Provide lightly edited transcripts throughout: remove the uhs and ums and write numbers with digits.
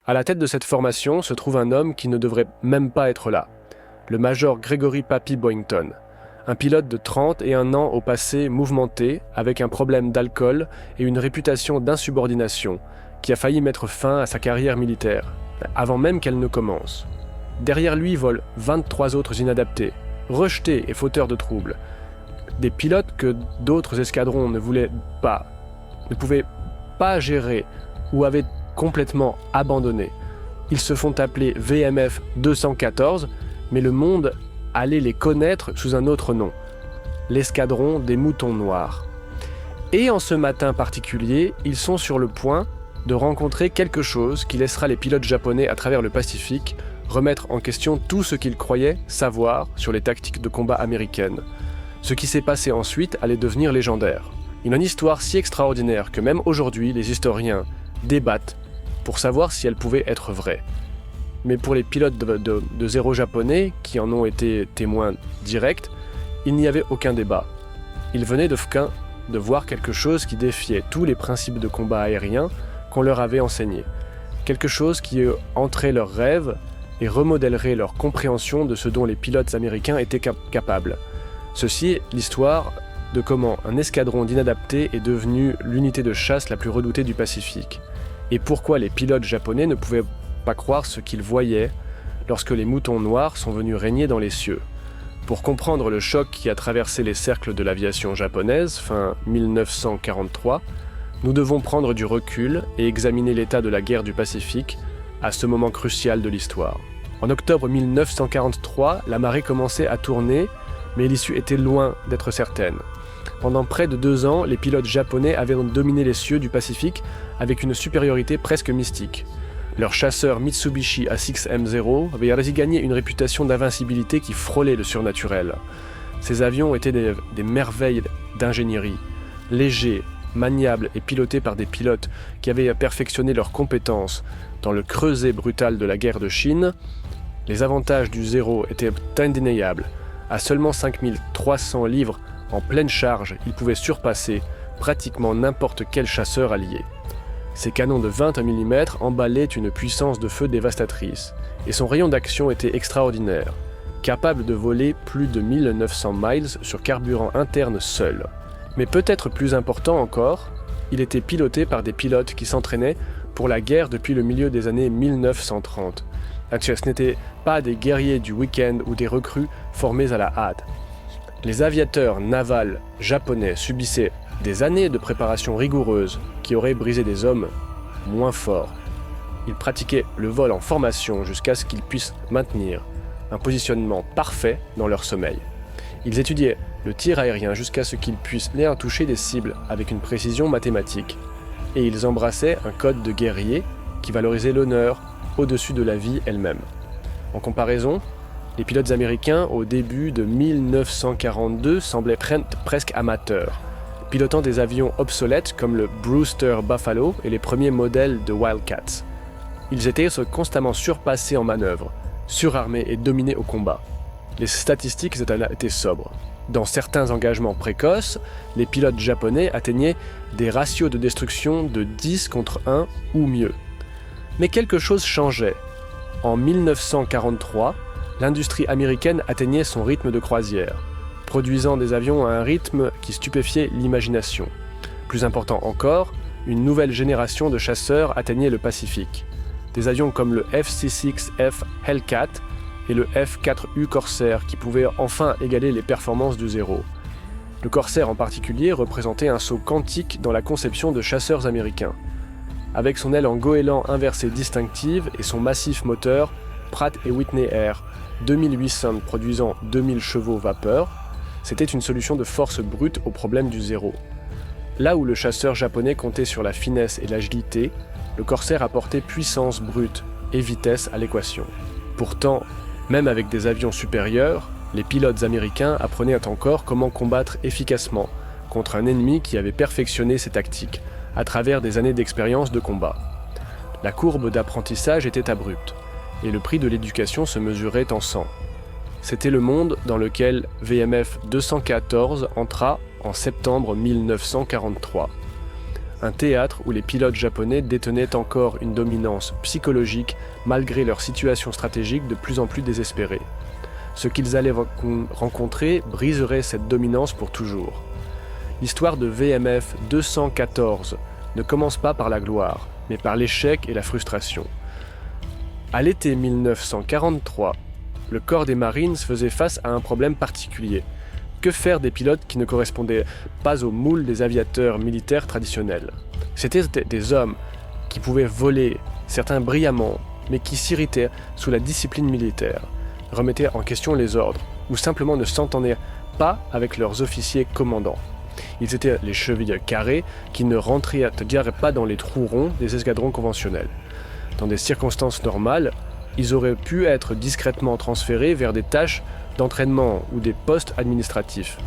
À la tête de cette formation se trouve un homme qui ne devrait même pas être là, le major Gregory Pappy Boyington, un pilote de 31 ans au passé mouvementé, avec un problème d'alcool et une réputation d'insubordination, qui a failli mettre fin à sa carrière militaire, avant même qu'elle ne commence. Derrière lui volent 23 autres inadaptés, rejetés et fauteurs de troubles, des pilotes que d'autres escadrons ne pouvaient pas gérer ou avaient complètement abandonnés. Ils se font appeler VMF 214, mais le monde allait les connaître sous un autre nom, l'escadron des moutons noirs. Et en ce matin particulier, ils sont sur le point de rencontrer quelque chose qui laissera les pilotes japonais à travers le Pacifique remettre en question tout ce qu'ils croyaient savoir sur les tactiques de combat américaines. Ce qui s'est passé ensuite allait devenir légendaire. Une histoire si extraordinaire que même aujourd'hui, les historiens débattent pour savoir si elle pouvait être vraie. Mais pour les pilotes de zéro japonais, qui en ont été témoins directs, il n'y avait aucun débat. Ils venaient de voir quelque chose qui défiait tous les principes de combat aérien qu'on leur avait enseignés. Quelque chose qui entrait leurs rêves et remodèlerait leur compréhension de ce dont les pilotes américains étaient capables. Ceci est l'histoire de comment un escadron d'inadaptés est devenu l'unité de chasse la plus redoutée du Pacifique, et pourquoi les pilotes japonais ne pouvaient pas croire ce qu'ils voyaient lorsque les moutons noirs sont venus régner dans les cieux. Pour comprendre le choc qui a traversé les cercles de l'aviation japonaise, fin 1943, nous devons prendre du recul et examiner l'état de la guerre du Pacifique à ce moment crucial de l'histoire. En octobre 1943, la marée commençait à tourner, mais l'issue était loin d'être certaine. Pendant près de 2 ans, les pilotes japonais avaient dominé les cieux du Pacifique avec une supériorité presque mystique. Leur chasseur Mitsubishi A6M0 avait ainsi gagné une réputation d'invincibilité qui frôlait le surnaturel. Ces avions étaient des merveilles d'ingénierie, légers, maniables et pilotés par des pilotes qui avaient perfectionné leurs compétences dans le creuset brutal de la guerre de Chine. Les avantages du Zéro étaient indéniables. À seulement 5300 livres en pleine charge, ils pouvaient surpasser pratiquement n'importe quel chasseur allié. Ses canons de 20 mm emballaient une puissance de feu dévastatrice, et son rayon d'action était extraordinaire, capable de voler plus de 1900 miles sur carburant interne seul. Mais peut-être plus important encore, il était piloté par des pilotes qui s'entraînaient pour la guerre depuis le milieu des années 1930. Ce n'étaient pas des guerriers du week-end ou des recrues formés à la hâte. Les aviateurs navals japonais subissaient des années de préparation rigoureuse qui auraient brisé des hommes moins forts. Ils pratiquaient le vol en formation jusqu'à ce qu'ils puissent maintenir un positionnement parfait dans leur sommeil. Ils étudiaient le tir aérien jusqu'à ce qu'ils puissent toucher des cibles avec une précision mathématique. Et ils embrassaient un code de guerrier qui valorisait l'honneur au-dessus de la vie elle-même. En comparaison, les pilotes américains au début de 1942 semblaient presque amateurs, pilotant des avions obsolètes comme le Brewster Buffalo et les premiers modèles de Wildcats. Ils étaient constamment surpassés en manœuvre, surarmés et dominés au combat. Les statistiques étaient sobres. Dans certains engagements précoces, les pilotes japonais atteignaient des ratios de destruction de 10 contre 1 ou mieux. Mais quelque chose changeait. En 1943, l'industrie américaine atteignait son rythme de croisière, produisant des avions à un rythme qui stupéfiait l'imagination. Plus important encore, une nouvelle génération de chasseurs atteignait le Pacifique. Des avions comme le FC-6F Hellcat et le F-4U Corsair qui pouvaient enfin égaler les performances du Zéro. Le Corsair en particulier représentait un saut quantique dans la conception de chasseurs américains. Avec son aile en goéland inversée distinctive et son massif moteur Pratt & Whitney Air 2800 produisant 2000 chevaux vapeur, c'était une solution de force brute au problème du Zéro. Là où le chasseur japonais comptait sur la finesse et l'agilité, le Corsair apportait puissance brute et vitesse à l'équation. Pourtant, même avec des avions supérieurs, les pilotes américains apprenaient encore comment combattre efficacement contre un ennemi qui avait perfectionné ses tactiques à travers des années d'expérience de combat. La courbe d'apprentissage était abrupte, et le prix de l'éducation se mesurait en sang. C'était le monde dans lequel VMF 214 entra en septembre 1943. un théâtre où les pilotes japonais détenaient encore une dominance psychologique malgré leur situation stratégique de plus en plus désespérée. Ce qu'ils allaient rencontrer briserait cette dominance pour toujours. L'histoire de VMF 214 ne commence pas par la gloire, mais par l'échec et la frustration. À l'été 1943, le corps des Marines faisait face à un problème particulier. Que faire des pilotes qui ne correspondaient pas au moule des aviateurs militaires traditionnels? C'étaient des hommes qui pouvaient voler, certains brillamment, mais qui s'irritaient sous la discipline militaire, remettaient en question les ordres, ou simplement ne s'entendaient pas avec leurs officiers commandants. Ils étaient les chevilles carrées qui ne rentraient pas dans les trous ronds des escadrons conventionnels. Dans des circonstances normales, ils auraient pu être discrètement transférés vers des tâches d'entraînement ou des postes administratifs.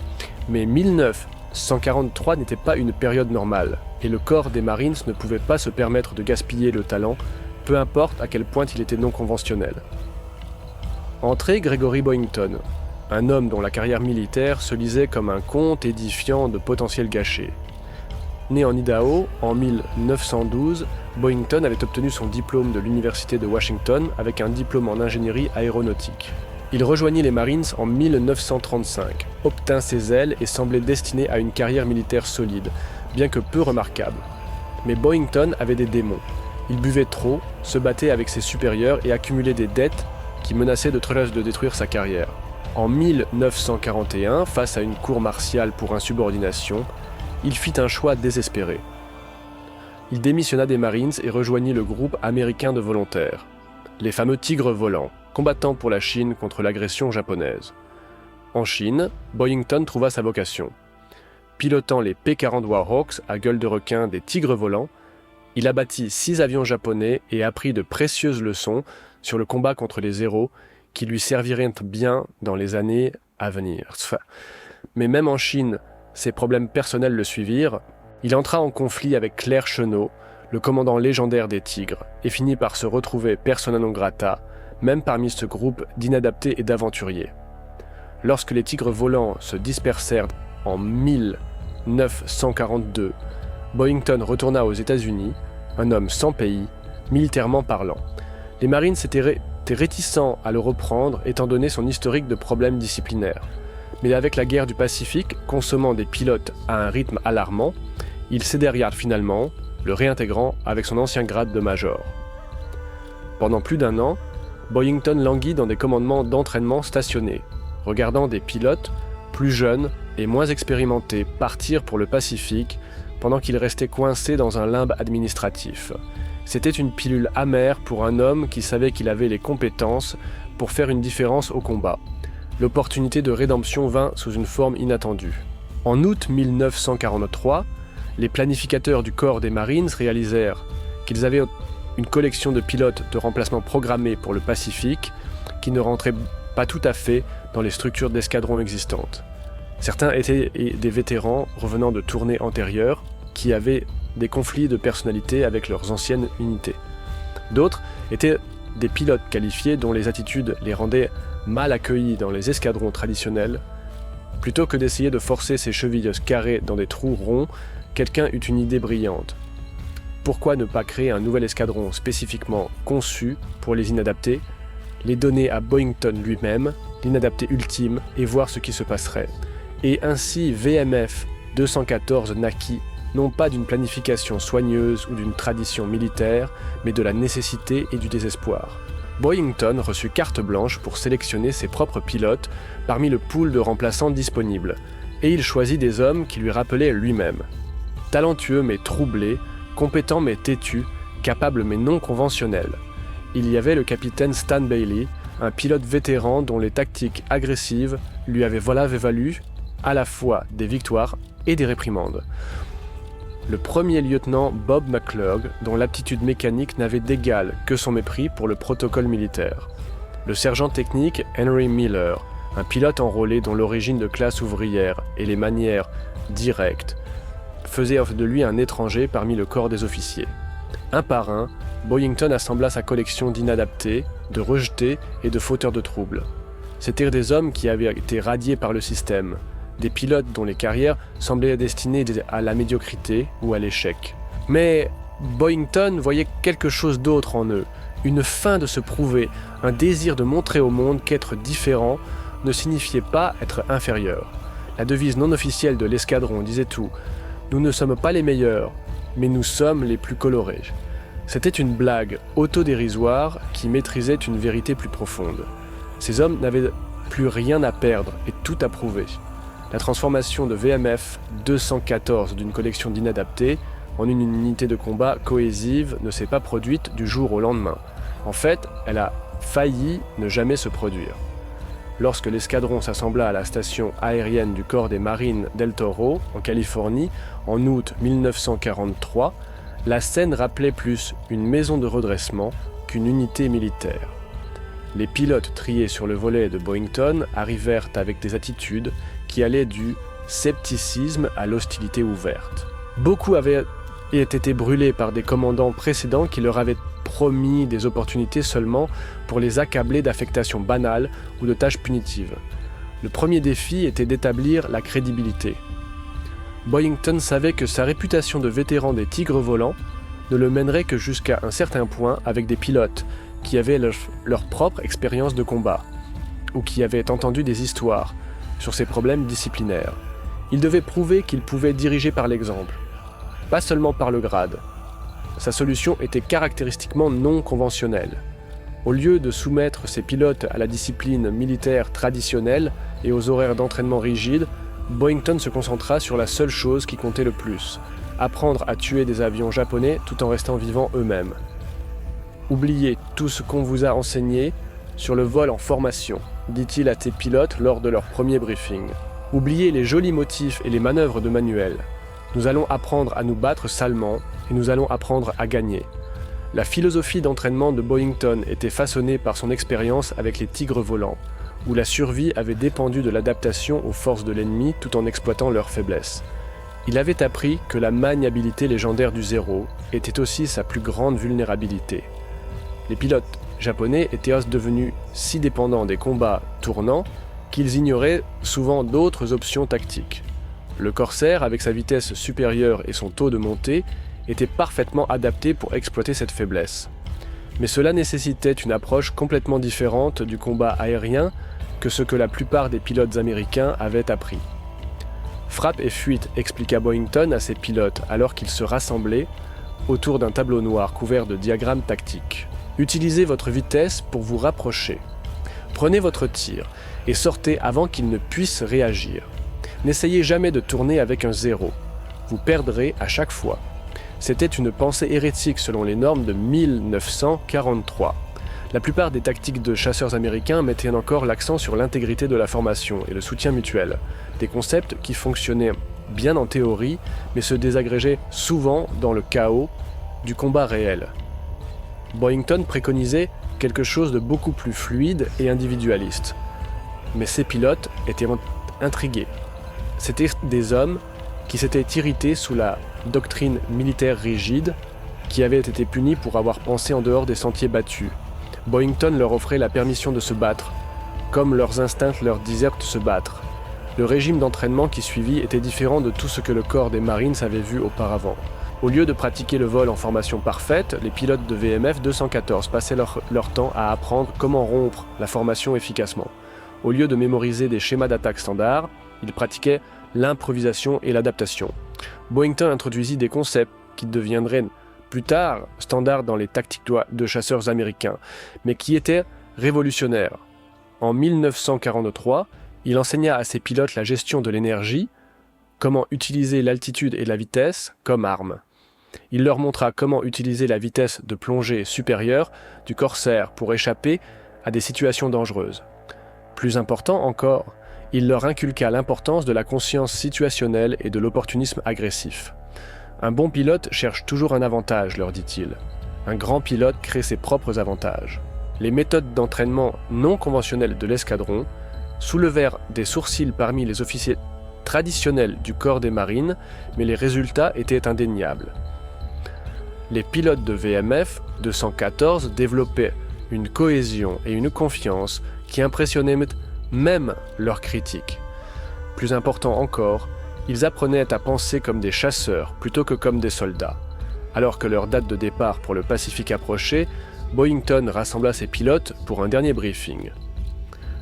Mais 1943 n'était pas une période normale, et le corps des Marines ne pouvait pas se permettre de gaspiller le talent, peu importe à quel point il était non conventionnel. Entrait Gregory Boyington, un homme dont la carrière militaire se lisait comme un conte édifiant de potentiels gâchés. Né en Idaho en 1912, Boyington avait obtenu son diplôme de l'Université de Washington avec un diplôme en ingénierie aéronautique. Il rejoignit les Marines en 1935, obtint ses ailes et semblait destiné à une carrière militaire solide, bien que peu remarquable. Mais Boyington avait des démons. Il buvait trop, se battait avec ses supérieurs et accumulait des dettes qui menaçaient de détruire sa carrière. En 1941, face à une cour martiale pour insubordination, il fit un choix désespéré. Il démissionna des Marines et rejoignit le groupe américain de volontaires, les fameux Tigres volants, combattant pour la Chine contre l'agression japonaise. En Chine, Boyington trouva sa vocation. Pilotant les P-40 Warhawks à gueule de requin des Tigres volants, il abattit 6 avions japonais et apprit de précieuses leçons sur le combat contre les Zéros qui lui serviraient bien dans les années à venir. Mais même en Chine, ses problèmes personnels le suivirent. Il entra en conflit avec Claire Chennault, le commandant légendaire des Tigres, et finit par se retrouver persona non grata, même parmi ce groupe d'inadaptés et d'aventuriers. Lorsque les Tigres volants se dispersèrent en 1942, Boyington retourna aux États-Unis, un homme sans pays, militairement parlant. Les Marines étaient réticents à le reprendre étant donné son historique de problèmes disciplinaires. Mais avec la guerre du Pacifique, consommant des pilotes à un rythme alarmant, il cédèrent finalement, le réintégrant avec son ancien grade de major. Pendant plus d'1 an, Boyington languit dans des commandements d'entraînement stationnés, regardant des pilotes plus jeunes et moins expérimentés partir pour le Pacifique pendant qu'il restait coincé dans un limbe administratif. C'était une pilule amère pour un homme qui savait qu'il avait les compétences pour faire une différence au combat. L'opportunité de rédemption vint sous une forme inattendue. En août 1943, les planificateurs du corps des Marines réalisèrent qu'ils avaient une collection de pilotes de remplacement programmés pour le Pacifique qui ne rentraient pas tout à fait dans les structures d'escadrons existantes. Certains étaient des vétérans revenant de tournées antérieures qui avaient des conflits de personnalité avec leurs anciennes unités. D'autres étaient des pilotes qualifiés dont les attitudes les rendaient mal accueillis dans les escadrons traditionnels. Plutôt que d'essayer de forcer ses chevilles carrées dans des trous ronds, quelqu'un eut une idée brillante. Pourquoi ne pas créer un nouvel escadron spécifiquement conçu pour les inadaptés, les donner à Boyington lui-même, l'inadapté ultime, et voir ce qui se passerait. Et ainsi VMF 214 naquit, non pas d'une planification soigneuse ou d'une tradition militaire, mais de la nécessité et du désespoir. Boyington reçut carte blanche pour sélectionner ses propres pilotes parmi le pool de remplaçants disponibles, et il choisit des hommes qui lui rappelaient lui-même. Talentueux mais troublés, compétents mais têtus, capables mais non conventionnels. Il y avait le capitaine Stan Bailey, un pilote vétéran dont les tactiques agressives lui avaient valu à la fois des victoires et des réprimandes. Le premier lieutenant Bob McClurg, dont l'aptitude mécanique n'avait d'égal que son mépris pour le protocole militaire. Le sergent technique Henry Miller, un pilote enrôlé dont l'origine de classe ouvrière et les manières directes faisaient de lui un étranger parmi le corps des officiers. Un par un, Boyington assembla sa collection d'inadaptés, de rejetés et de fauteurs de troubles. C'étaient des hommes qui avaient été radiés par le système, des pilotes dont les carrières semblaient destinées à la médiocrité ou à l'échec. Mais Boyington voyait quelque chose d'autre en eux, une faim de se prouver, un désir de montrer au monde qu'être différent ne signifiait pas être inférieur. La devise non officielle de l'escadron disait tout. Nous ne sommes pas les meilleurs, mais nous sommes les plus colorés. C'était une blague autodérisoire qui maîtrisait une vérité plus profonde. Ces hommes n'avaient plus rien à perdre et tout à prouver. La transformation de VMF 214 d'une collection d'inadaptés en une unité de combat cohésive ne s'est pas produite du jour au lendemain. En fait, elle a failli ne jamais se produire. Lorsque l'escadron s'assembla à la station aérienne du corps des marines d'El Toro, en Californie, en août 1943, la scène rappelait plus une maison de redressement qu'une unité militaire. Les pilotes triés sur le volet de Boyington arrivèrent avec des attitudes qui allaient du scepticisme à l'hostilité ouverte. Beaucoup avaient été brûlés par des commandants précédents qui leur avaient promis des opportunités seulement pour les accabler d'affectations banales ou de tâches punitives. Le premier défi était d'établir la crédibilité. Boyington savait que sa réputation de vétéran des tigres volants ne le mènerait que jusqu'à un certain point avec des pilotes qui avaient leur propre expérience de combat ou qui avaient entendu des histoires sur ces problèmes disciplinaires. Il devait prouver qu'il pouvait diriger par l'exemple, pas seulement par le grade. Sa solution était caractéristiquement non conventionnelle. Au lieu de soumettre ses pilotes à la discipline militaire traditionnelle et aux horaires d'entraînement rigides, Boyington se concentra sur la seule chose qui comptait le plus, apprendre à tuer des avions japonais tout en restant vivants eux-mêmes. Oubliez tout ce qu'on vous a enseigné sur le vol en formation, dit-il à ses pilotes lors de leur premier briefing. Oubliez les jolis motifs et les manœuvres de manuel. Nous allons apprendre à nous battre salement et nous allons apprendre à gagner. La philosophie d'entraînement de Boyington était façonnée par son expérience avec les tigres volants, où la survie avait dépendu de l'adaptation aux forces de l'ennemi tout en exploitant leurs faiblesses. Il avait appris que la maniabilité légendaire du zéro était aussi sa plus grande vulnérabilité. Les pilotes japonais étaient devenus si dépendants des combats tournants qu'ils ignoraient souvent d'autres options tactiques. Le Corsair, avec sa vitesse supérieure et son taux de montée, était parfaitement adapté pour exploiter cette faiblesse. Mais cela nécessitait une approche complètement différente du combat aérien que ce que la plupart des pilotes américains avaient appris. Frappe et fuite, expliqua Boyington à ses pilotes alors qu'ils se rassemblaient autour d'un tableau noir couvert de diagrammes tactiques. Utilisez votre vitesse pour vous rapprocher. Prenez votre tir et sortez avant qu'il ne puisse réagir. N'essayez jamais de tourner avec un zéro. Vous perdrez à chaque fois. C'était une pensée hérétique selon les normes de 1943. La plupart des tactiques de chasseurs américains mettaient encore l'accent sur l'intégrité de la formation et le soutien mutuel, des concepts qui fonctionnaient bien en théorie, mais se désagrégeaient souvent dans le chaos du combat réel. Boyington préconisait quelque chose de beaucoup plus fluide et individualiste. Mais ses pilotes étaient intrigués. C'étaient des hommes qui s'étaient irrités sous la doctrine militaire rigide, qui avaient été punis pour avoir pensé en dehors des sentiers battus. Boyington leur offrait la permission de se battre, comme leurs instincts leur disaient de se battre. Le régime d'entraînement qui suivit était différent de tout ce que le corps des Marines avait vu auparavant. Au lieu de pratiquer le vol en formation parfaite, les pilotes de VMF 214 passaient leur temps à apprendre comment rompre la formation efficacement. Au lieu de mémoriser des schémas d'attaque standards, ils pratiquaient l'improvisation et l'adaptation. Boyington introduisit des concepts qui deviendraient plus tard standards dans les tactiques de chasseurs américains, mais qui étaient révolutionnaires. En 1943, il enseigna à ses pilotes la gestion de l'énergie, comment utiliser l'altitude et la vitesse comme armes. Il leur montra comment utiliser la vitesse de plongée supérieure du Corsair pour échapper à des situations dangereuses. Plus important encore, il leur inculqua l'importance de la conscience situationnelle et de l'opportunisme agressif. Un bon pilote cherche toujours un avantage, leur dit-il. Un grand pilote crée ses propres avantages. Les méthodes d'entraînement non conventionnelles de l'escadron soulevèrent des sourcils parmi les officiers traditionnels du corps des marines, mais les résultats étaient indéniables. Les pilotes de VMF 214 développaient une cohésion et une confiance qui impressionnaient même leurs critiques. Plus important encore, ils apprenaient à penser comme des chasseurs plutôt que comme des soldats. Alors que leur date de départ pour le Pacifique approchait, Boyington rassembla ses pilotes pour un dernier briefing.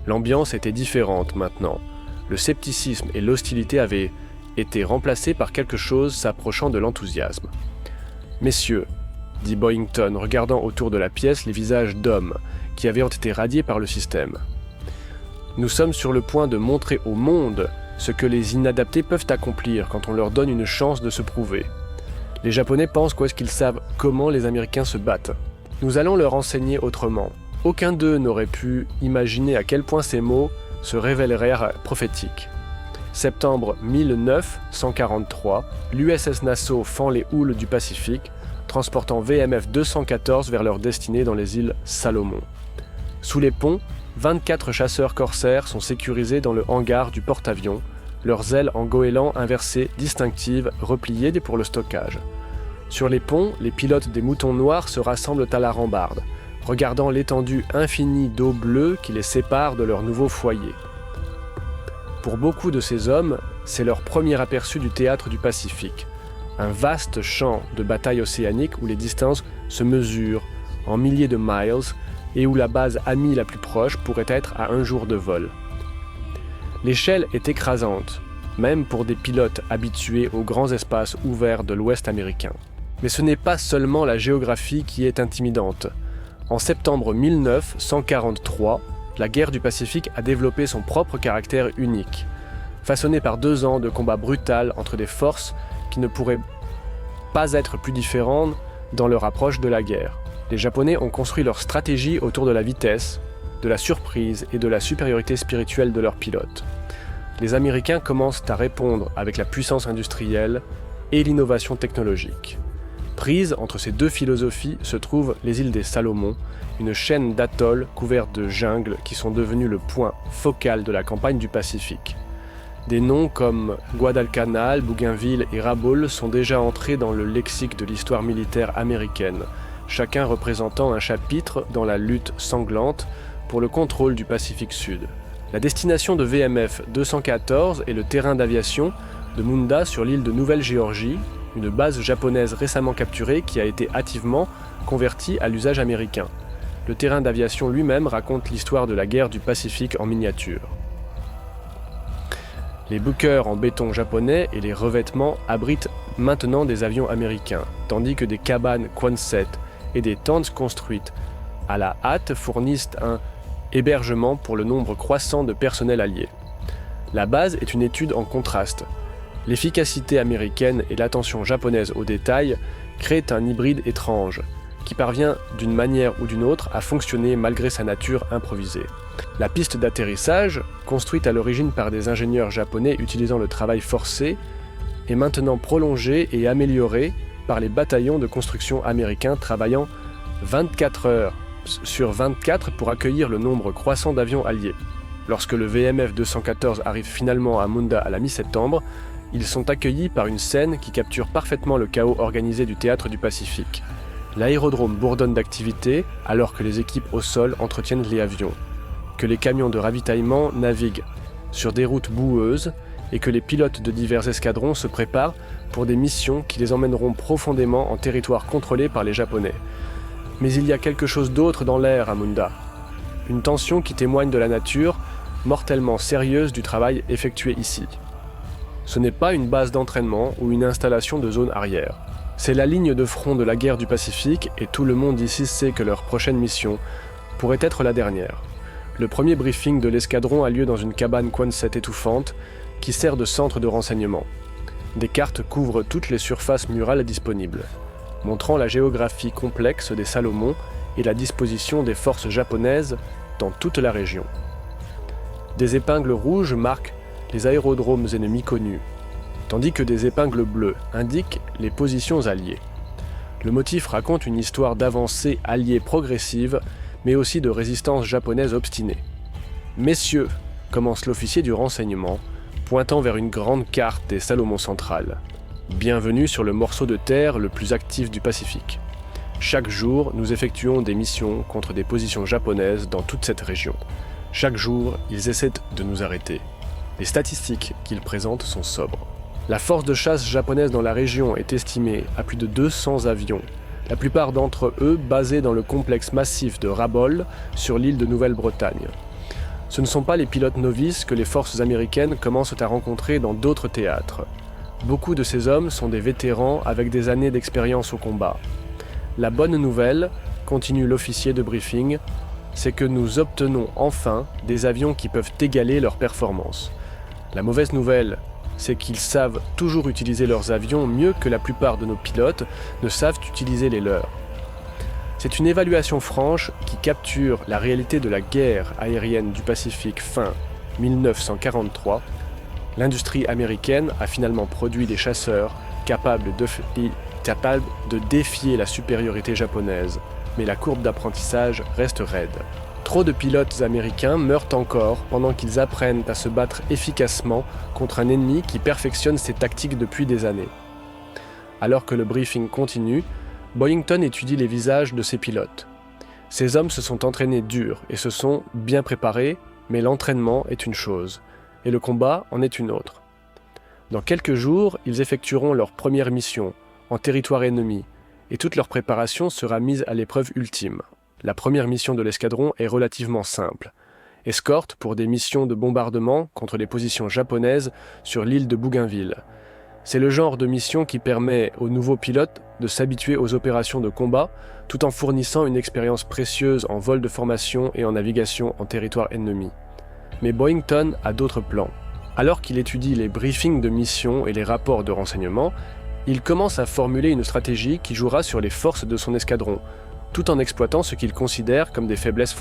L'ambiance était différente maintenant. Le scepticisme et l'hostilité avaient été remplacés par quelque chose s'approchant de l'enthousiasme. « Messieurs, » dit Boyington, regardant autour de la pièce les visages d'hommes qui avaient été radiés par le système. « Nous sommes sur le point de montrer au monde ce que les inadaptés peuvent accomplir quand on leur donne une chance de se prouver. Les Japonais pensent qu'ils savent comment les Américains se battent. Nous allons leur enseigner autrement. Aucun d'eux n'aurait pu imaginer à quel point ces mots se révélèrent prophétiques. Septembre 1943, l'USS Nassau fend les houles du Pacifique, transportant VMF 214 vers leur destinée dans les îles Salomon. Sous les ponts, 24 chasseurs corsaires sont sécurisés dans le hangar du porte-avions, leurs ailes en goéland inversées distinctives repliées pour le stockage. Sur les ponts, les pilotes des moutons noirs se rassemblent à la rambarde, regardant l'étendue infinie d'eau bleue qui les sépare de leur nouveau foyer. Pour beaucoup de ces hommes, c'est leur premier aperçu du théâtre du Pacifique, un vaste champ de bataille océanique où les distances se mesurent en milliers de miles et où la base amie la plus proche pourrait être à 1 jour de vol. L'échelle est écrasante, même pour des pilotes habitués aux grands espaces ouverts de l'Ouest américain. Mais ce n'est pas seulement la géographie qui est intimidante. En septembre 1943, la guerre du Pacifique a développé son propre caractère unique, façonné par 2 ans de combat brutal entre des forces qui ne pourraient pas être plus différentes dans leur approche de la guerre. Les Japonais ont construit leur stratégie autour de la vitesse, de la surprise et de la supériorité spirituelle de leurs pilotes. Les Américains commencent à répondre avec la puissance industrielle et l'innovation technologique. Prises entre ces 2 philosophies se trouvent les îles des Salomon, une chaîne d'atolls couverts de jungles qui sont devenus le point focal de la campagne du Pacifique. Des noms comme Guadalcanal, Bougainville et Rabaul sont déjà entrés dans le lexique de l'histoire militaire américaine, chacun représentant un chapitre dans la lutte sanglante pour le contrôle du Pacifique Sud. La destination de VMF 214 est le terrain d'aviation de Munda sur l'île de Nouvelle-Géorgie, une base japonaise récemment capturée qui a été hâtivement convertie à l'usage américain. Le terrain d'aviation lui-même raconte l'histoire de la guerre du Pacifique en miniature. Les bunkers en béton japonais et les revêtements abritent maintenant des avions américains, tandis que des cabanes Quonset et des tentes construites à la hâte fournissent un hébergement pour le nombre croissant de personnel alliés. La base est une étude en contraste. L'efficacité américaine et l'attention japonaise aux détails créent un hybride étrange, qui parvient d'une manière ou d'une autre à fonctionner malgré sa nature improvisée. La piste d'atterrissage, construite à l'origine par des ingénieurs japonais utilisant le travail forcé, est maintenant prolongée et améliorée par les bataillons de construction américains travaillant 24 heures sur 24 pour accueillir le nombre croissant d'avions alliés. Lorsque le VMF 214 arrive finalement à Munda à la mi-septembre, ils sont accueillis par une scène qui capture parfaitement le chaos organisé du théâtre du Pacifique. L'aérodrome bourdonne d'activité alors que les équipes au sol entretiennent les avions, que les camions de ravitaillement naviguent sur des routes boueuses et que les pilotes de divers escadrons se préparent pour des missions qui les emmèneront profondément en territoire contrôlé par les Japonais. Mais il y a quelque chose d'autre dans l'air à Munda. Une tension qui témoigne de la nature mortellement sérieuse du travail effectué ici. Ce n'est pas une base d'entraînement ou une installation de zone arrière. C'est la ligne de front de la guerre du Pacifique et tout le monde ici sait que leur prochaine mission pourrait être la dernière. Le premier briefing de l'escadron a lieu dans une cabane Quonset étouffante qui sert de centre de renseignement. Des cartes couvrent toutes les surfaces murales disponibles, montrant la géographie complexe des Salomon et la disposition des forces japonaises dans toute la région. Des épingles rouges marquent les aérodromes ennemis connus, tandis que des épingles bleues indiquent les positions alliées. Le motif raconte une histoire d'avancée alliée progressive, mais aussi de résistance japonaise obstinée. « Messieurs », commence l'officier du renseignement, pointant vers une grande carte des Salomon centrales. « Bienvenue sur le morceau de terre le plus actif du Pacifique. Chaque jour, nous effectuons des missions contre des positions japonaises dans toute cette région. Chaque jour, ils essaient de nous arrêter. Les statistiques qu'ils présentent sont sobres. La force de chasse japonaise dans la région est estimée à plus de 200 avions, la plupart d'entre eux basés dans le complexe massif de Rabaul sur l'île de Nouvelle-Bretagne. Ce ne sont pas les pilotes novices que les forces américaines commencent à rencontrer dans d'autres théâtres. Beaucoup de ces hommes sont des vétérans avec des années d'expérience au combat. La bonne nouvelle, continue l'officier de briefing, c'est que nous obtenons enfin des avions qui peuvent égaler leurs performances. La mauvaise nouvelle, c'est qu'ils savent toujours utiliser leurs avions mieux que la plupart de nos pilotes ne savent utiliser les leurs. C'est une évaluation franche qui capture la réalité de la guerre aérienne du Pacifique fin 1943. L'industrie américaine a finalement produit des chasseurs capables de défier la supériorité japonaise, mais la courbe d'apprentissage reste raide. Trop de pilotes américains meurent encore pendant qu'ils apprennent à se battre efficacement contre un ennemi qui perfectionne ses tactiques depuis des années. Alors que le briefing continue, Boyington étudie les visages de ses pilotes. Ces hommes se sont entraînés dur et se sont bien préparés, mais l'entraînement est une chose, et le combat en est une autre. Dans quelques jours, ils effectueront leur première mission, en territoire ennemi, et toute leur préparation sera mise à l'épreuve ultime. La première mission de l'escadron est relativement simple. Escorte pour des missions de bombardement contre les positions japonaises sur l'île de Bougainville. C'est le genre de mission qui permet aux nouveaux pilotes de s'habituer aux opérations de combat tout en fournissant une expérience précieuse en vol de formation et en navigation en territoire ennemi. Mais Boyington a d'autres plans. Alors qu'il étudie les briefings de mission et les rapports de renseignement, il commence à formuler une stratégie qui jouera sur les forces de son escadron, tout en exploitant ce qu'il considère comme des faiblesses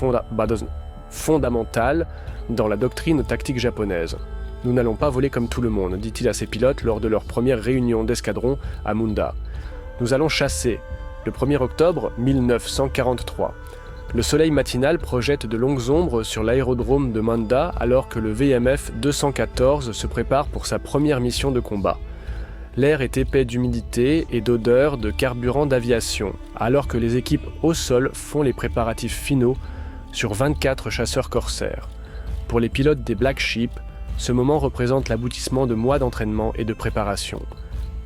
fondamentales dans la doctrine tactique japonaise. « Nous n'allons pas voler comme tout le monde », dit-il à ses pilotes lors de leur première réunion d'escadron à Munda. « Nous allons chasser. » Le 1er octobre 1943. Le soleil matinal projette de longues ombres sur l'aérodrome de Manda alors que le VMF 214 se prépare pour sa première mission de combat. L'air est épais d'humidité et d'odeur de carburant d'aviation, alors que les équipes au sol font les préparatifs finaux sur 24 chasseurs corsaires. Pour les pilotes des Black Sheep, ce moment représente l'aboutissement de mois d'entraînement et de préparation.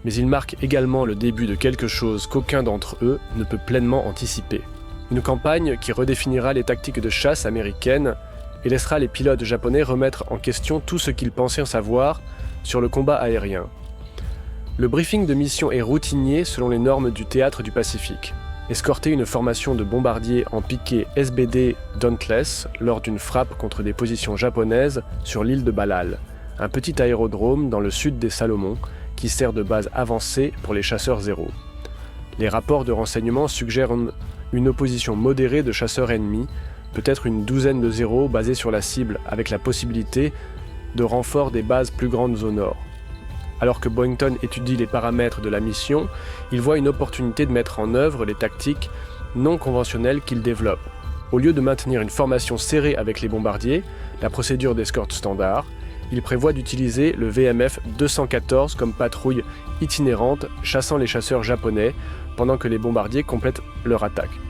Mais il marque également le début de quelque chose qu'aucun d'entre eux ne peut pleinement anticiper. Une campagne qui redéfinira les tactiques de chasse américaines et laissera les pilotes japonais remettre en question tout ce qu'ils pensaient savoir sur le combat aérien. Le briefing de mission est routinier selon les normes du théâtre du Pacifique. Escorter une formation de bombardiers en piqué SBD Dauntless lors d'une frappe contre des positions japonaises sur l'île de Balal, un petit aérodrome dans le sud des Salomon qui sert de base avancée pour les chasseurs zéro. Les rapports de renseignement suggèrent une opposition modérée de chasseurs ennemis, peut-être une douzaine de zéros basés sur la cible avec la possibilité de renfort des bases plus grandes au nord. Alors que Boyington étudie les paramètres de la mission, il voit une opportunité de mettre en œuvre les tactiques non conventionnelles qu'il développe. Au lieu de maintenir une formation serrée avec les bombardiers, la procédure d'escorte standard, il prévoit d'utiliser le VMF 214 comme patrouille itinérante chassant les chasseurs japonais pendant que les bombardiers complètent leur attaque.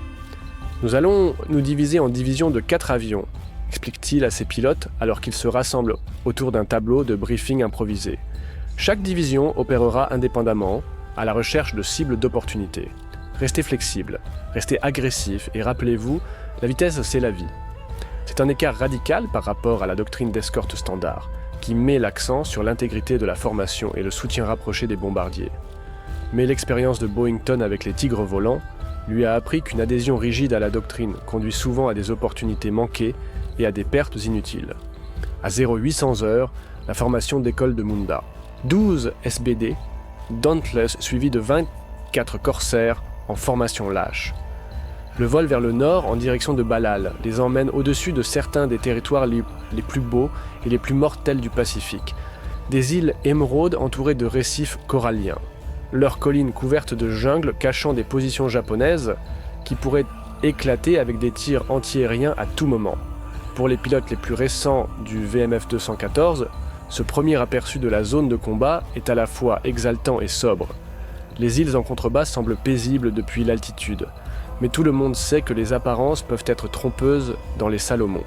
Nous allons nous diviser en divisions de 4 avions, explique-t-il à ses pilotes alors qu'ils se rassemblent autour d'un tableau de briefing improvisé. Chaque division opérera indépendamment, à la recherche de cibles d'opportunités. Restez flexible, restez agressif et rappelez-vous, la vitesse c'est la vie. C'est un écart radical par rapport à la doctrine d'escorte standard, qui met l'accent sur l'intégrité de la formation et le soutien rapproché des bombardiers. Mais l'expérience de Boyington avec les tigres volants lui a appris qu'une adhésion rigide à la doctrine conduit souvent à des opportunités manquées et à des pertes inutiles. À 0800 heures, la formation décolle de Munda. 12 SBD, Dauntless suivi de 24 corsaires en formation lâche. Le vol vers le nord en direction de Balal les emmène au-dessus de certains des territoires les plus beaux et les plus mortels du Pacifique, des îles émeraudes entourées de récifs coralliens. Leurs collines couvertes de jungle cachant des positions japonaises qui pourraient éclater avec des tirs antiaériens à tout moment. Pour les pilotes les plus récents du VMF 214, ce premier aperçu de la zone de combat est à la fois exaltant et sobre. Les îles en contrebas semblent paisibles depuis l'altitude, mais tout le monde sait que les apparences peuvent être trompeuses dans les Salomon.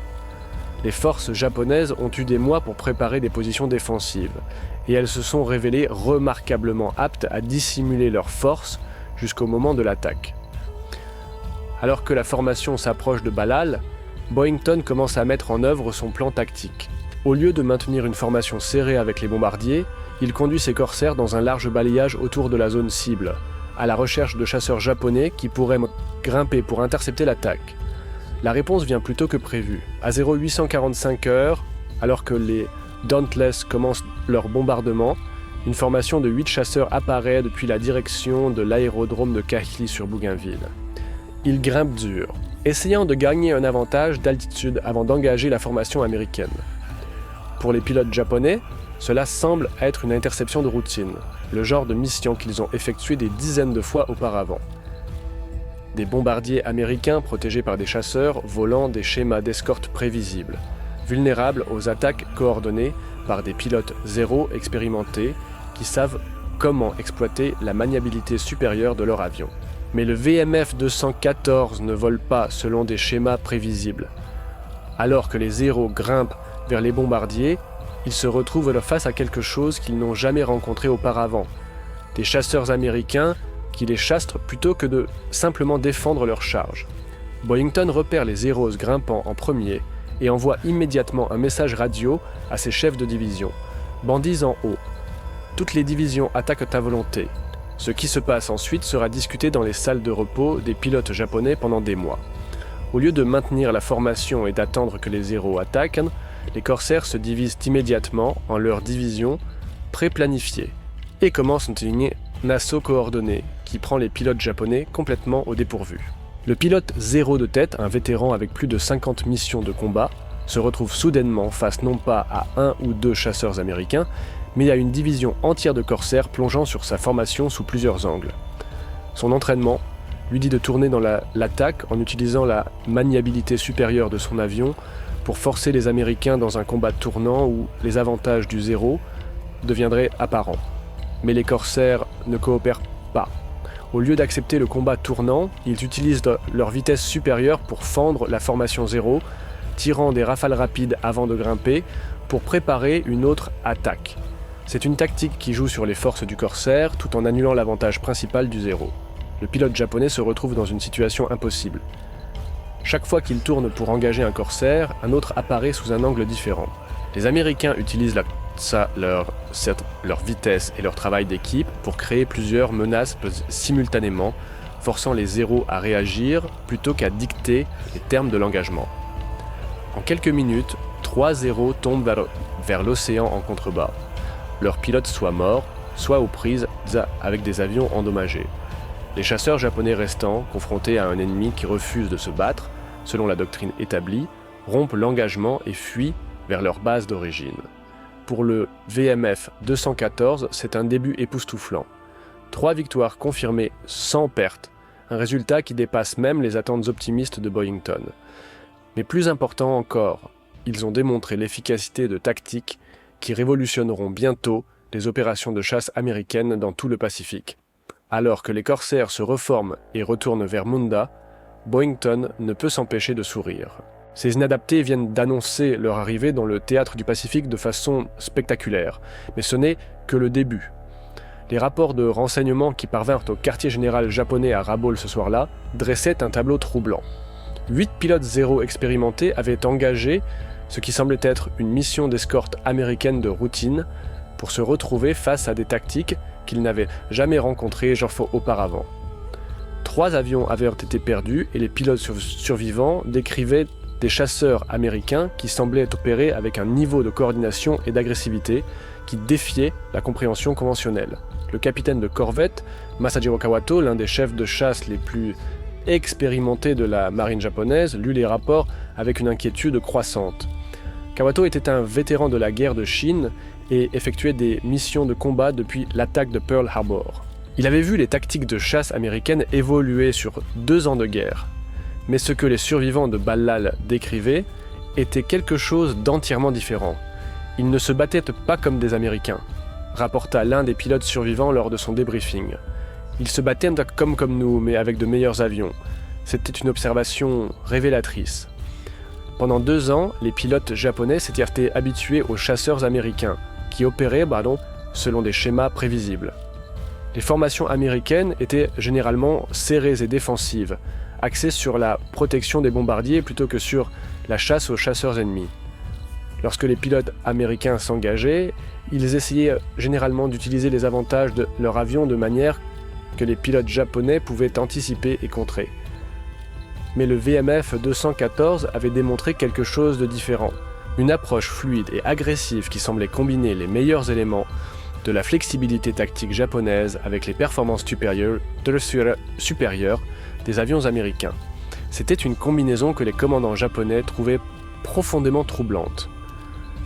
les forces japonaises ont eu des mois pour préparer des positions défensives, et elles se sont révélées remarquablement aptes à dissimuler leurs forces jusqu'au moment de l'attaque. Alors que la formation s'approche de Balal, Boyington commence à mettre en œuvre son plan tactique. Au lieu de maintenir une formation serrée avec les bombardiers, il conduit ses corsaires dans un large balayage autour de la zone cible, à la recherche de chasseurs japonais qui pourraient grimper pour intercepter l'attaque. La réponse vient plus tôt que prévu. À 0845 heures, alors que les Dauntless commencent leur bombardement, une formation de 8 chasseurs apparaît depuis la direction de l'aérodrome de Kahili sur Bougainville. Ils grimpent dur, essayant de gagner un avantage d'altitude avant d'engager la formation américaine. Pour les pilotes japonais, cela semble être une interception de routine, le genre de mission qu'ils ont effectué des dizaines de fois auparavant. Des bombardiers américains protégés par des chasseurs volant des schémas d'escorte prévisibles, vulnérables aux attaques coordonnées par des pilotes zéro expérimentés qui savent comment exploiter la maniabilité supérieure de leur avion. Mais le VMF 214 ne vole pas selon des schémas prévisibles. Alors que les zéros grimpent vers les bombardiers, ils se retrouvent face à quelque chose qu'ils n'ont jamais rencontré auparavant. Des chasseurs américains qui les chassent plutôt que de simplement défendre leur charge. Boyington repère les Zeros grimpant en premier et envoie immédiatement un message radio à ses chefs de division. Bandits en haut. Toutes les divisions attaquent à volonté. Ce qui se passe ensuite sera discuté dans les salles de repos des pilotes japonais pendant des mois. Au lieu de maintenir la formation et d'attendre que les Zeros attaquent, les corsaires se divisent immédiatement en leurs divisions pré-planifiées et commencent un assaut coordonné qui prend les pilotes japonais complètement au dépourvu. Le pilote zéro de tête, un vétéran avec plus de 50 missions de combat, se retrouve soudainement face non pas à un ou deux chasseurs américains, mais à une division entière de corsaires plongeant sur sa formation sous plusieurs angles. Son entraînement lui dit de tourner dans l'attaque en utilisant la maniabilité supérieure de son avion pour forcer les Américains dans un combat tournant où les avantages du zéro deviendraient apparents. Mais les corsaires ne coopèrent pas. Au lieu d'accepter le combat tournant, ils utilisent leur vitesse supérieure pour fendre la formation zéro, tirant des rafales rapides avant de grimper pour préparer une autre attaque. C'est une tactique qui joue sur les forces du corsaire tout en annulant l'avantage principal du zéro. Le pilote japonais se retrouve dans une situation impossible. Chaque fois qu'il tourne pour engager un corsaire, un autre apparaît sous un angle différent. Les Américains utilisent leur vitesse et leur travail d'équipe pour créer plusieurs menaces simultanément, forçant les zéros à réagir plutôt qu'à dicter les termes de l'engagement. En quelques minutes, 3 zéros tombent vers l'océan en contrebas. Leurs pilotes soit morts, soit aux prises avec des avions endommagés. Les chasseurs japonais restants, confrontés à un ennemi qui refuse de se battre, selon la doctrine établie, rompent l'engagement et fuient vers leur base d'origine. Pour le VMF 214, c'est un début époustouflant. 3 victoires confirmées sans perte, un résultat qui dépasse même les attentes optimistes de Boyington. Mais plus important encore, ils ont démontré l'efficacité de tactiques qui révolutionneront bientôt les opérations de chasse américaines dans tout le Pacifique. Alors que les corsaires se reforment et retournent vers Munda, Boyington ne peut s'empêcher de sourire. Ces inadaptés viennent d'annoncer leur arrivée dans le théâtre du Pacifique de façon spectaculaire, mais ce n'est que le début. Les rapports de renseignement qui parvinrent au quartier général japonais à Rabaul ce soir-là dressaient un tableau troublant. 8 pilotes zéro expérimentés avaient engagé ce qui semblait être une mission d'escorte américaine de routine pour se retrouver face à des tactiques qu'ils n'avaient jamais rencontrées auparavant. 3 avions avaient été perdus et les pilotes survivants décrivaient des chasseurs américains qui semblaient opérer avec un niveau de coordination et d'agressivité qui défiait la compréhension conventionnelle. Le capitaine de corvette, Masajiro Kawato, l'un des chefs de chasse les plus expérimentés de la marine japonaise, lut les rapports avec une inquiétude croissante. Kawato était un vétéran de la guerre de Chine et effectuait des missions de combat depuis l'attaque de Pearl Harbor. Il avait vu les tactiques de chasse américaines évoluer sur 2 ans de guerre. Mais ce que les survivants de Balal décrivaient était quelque chose d'entièrement différent. Ils ne se battaient pas comme des Américains, rapporta l'un des pilotes survivants lors de son débriefing. Ils se battaient comme nous, mais avec de meilleurs avions. C'était une observation révélatrice. Pendant 2 ans, les pilotes japonais s'étaient habitués aux chasseurs américains, qui opéraient selon des schémas prévisibles. Les formations américaines étaient généralement serrées et défensives, axées sur la protection des bombardiers plutôt que sur la chasse aux chasseurs ennemis. Lorsque les pilotes américains s'engageaient, ils essayaient généralement d'utiliser les avantages de leur avion de manière que les pilotes japonais pouvaient anticiper et contrer. Mais le VMF 214 avait démontré quelque chose de différent, une approche fluide et agressive qui semblait combiner les meilleurs éléments de la flexibilité tactique japonaise avec les performances supérieures des avions américains. C'était une combinaison que les commandants japonais trouvaient profondément troublante.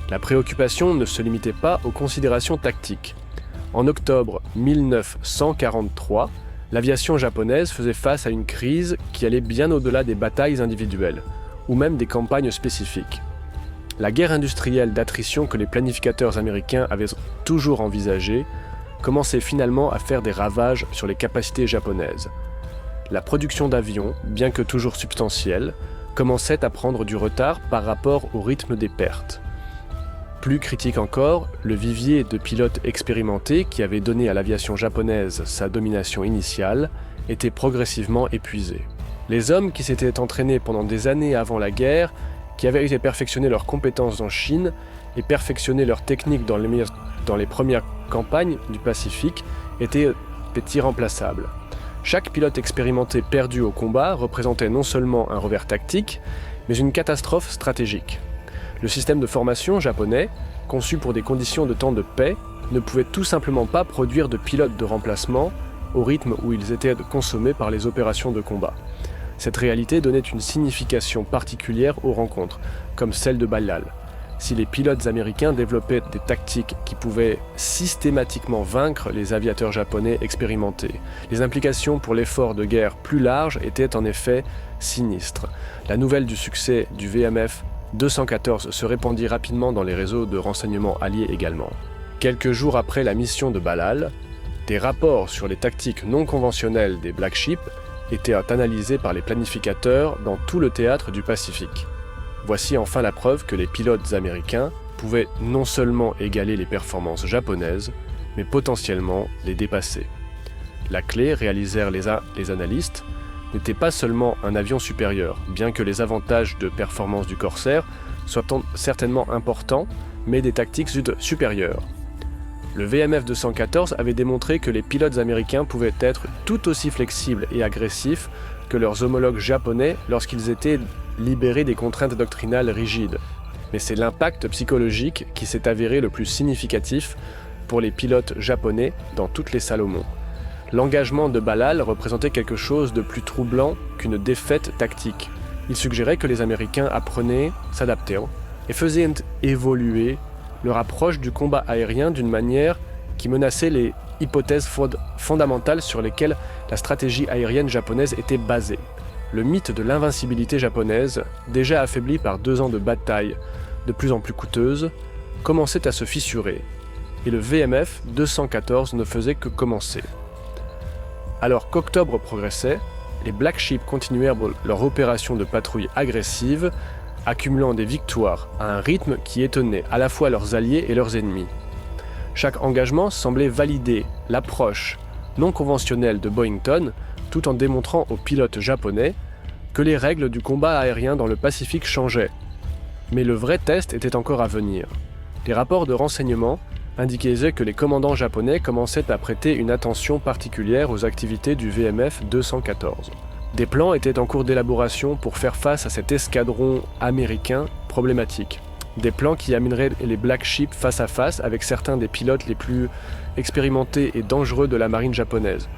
La préoccupation ne se limitait pas aux considérations tactiques. En octobre 1943, l'aviation japonaise faisait face à une crise qui allait bien au-delà des batailles individuelles, ou même des campagnes spécifiques. La guerre industrielle d'attrition que les planificateurs américains avaient toujours envisagée commençait finalement à faire des ravages sur les capacités japonaises. La production d'avions, bien que toujours substantielle, commençait à prendre du retard par rapport au rythme des pertes. Plus critique encore, le vivier de pilotes expérimentés qui avait donné à l'aviation japonaise sa domination initiale était progressivement épuisé. Les hommes qui s'étaient entraînés pendant des années avant la guerre, qui avaient été perfectionner leurs compétences en Chine et perfectionner leurs techniques dans les premières campagnes du Pacifique, étaient irremplaçables. Chaque pilote expérimenté perdu au combat représentait non seulement un revers tactique, mais une catastrophe stratégique. Le système de formation japonais, conçu pour des conditions de temps de paix, ne pouvait tout simplement pas produire de pilotes de remplacement au rythme où ils étaient consommés par les opérations de combat. Cette réalité donnait une signification particulière aux rencontres, comme celle de Balal. Si les pilotes américains développaient des tactiques qui pouvaient systématiquement vaincre les aviateurs japonais expérimentés, les implications pour l'effort de guerre plus large étaient en effet sinistres. La nouvelle du succès du VMF 214 se répandit rapidement dans les réseaux de renseignement alliés également. Quelques jours après la mission de Balal, des rapports sur les tactiques non conventionnelles des Black Ships étaient analysés par les planificateurs dans tout le théâtre du Pacifique. Voici enfin la preuve que les pilotes américains pouvaient non seulement égaler les performances japonaises, mais potentiellement les dépasser. La clé, réalisèrent les analystes, n'était pas seulement un avion supérieur, bien que les avantages de performance du Corsair soient certainement importants, mais des tactiques supérieures. Le VMF 214 avait démontré que les pilotes américains pouvaient être tout aussi flexibles et agressifs que leurs homologues japonais lorsqu'ils étaient libérés des contraintes doctrinales rigides. Mais c'est l'impact psychologique qui s'est avéré le plus significatif pour les pilotes japonais dans toutes les Salomon. L'engagement de Balal représentait quelque chose de plus troublant qu'une défaite tactique. Il suggérait que les Américains apprenaient, s'adaptaient et faisaient évoluer leur approche du combat aérien d'une manière qui menaçait les hypothèses fondamentales sur lesquelles la stratégie aérienne japonaise était basée. Le mythe de l'invincibilité japonaise, déjà affaibli par 2 ans de batailles de plus en plus coûteuses, commençait à se fissurer, et le VMF 214 ne faisait que commencer. Alors qu'octobre progressait, les Black Ships continuèrent leur opération de patrouille agressive, accumulant des victoires à un rythme qui étonnait à la fois leurs alliés et leurs ennemis. Chaque engagement semblait valider l'approche non conventionnelle de Boyington, tout en démontrant aux pilotes japonais que les règles du combat aérien dans le Pacifique changeaient. Mais le vrai test était encore à venir. Les rapports de renseignement indiquait que les commandants japonais commençaient à prêter une attention particulière aux activités du VMF 214. Des plans étaient en cours d'élaboration pour faire face à cet escadron américain problématique. Des plans qui amèneraient les Black Ships face à face avec certains des pilotes les plus expérimentés et dangereux de la marine japonaise.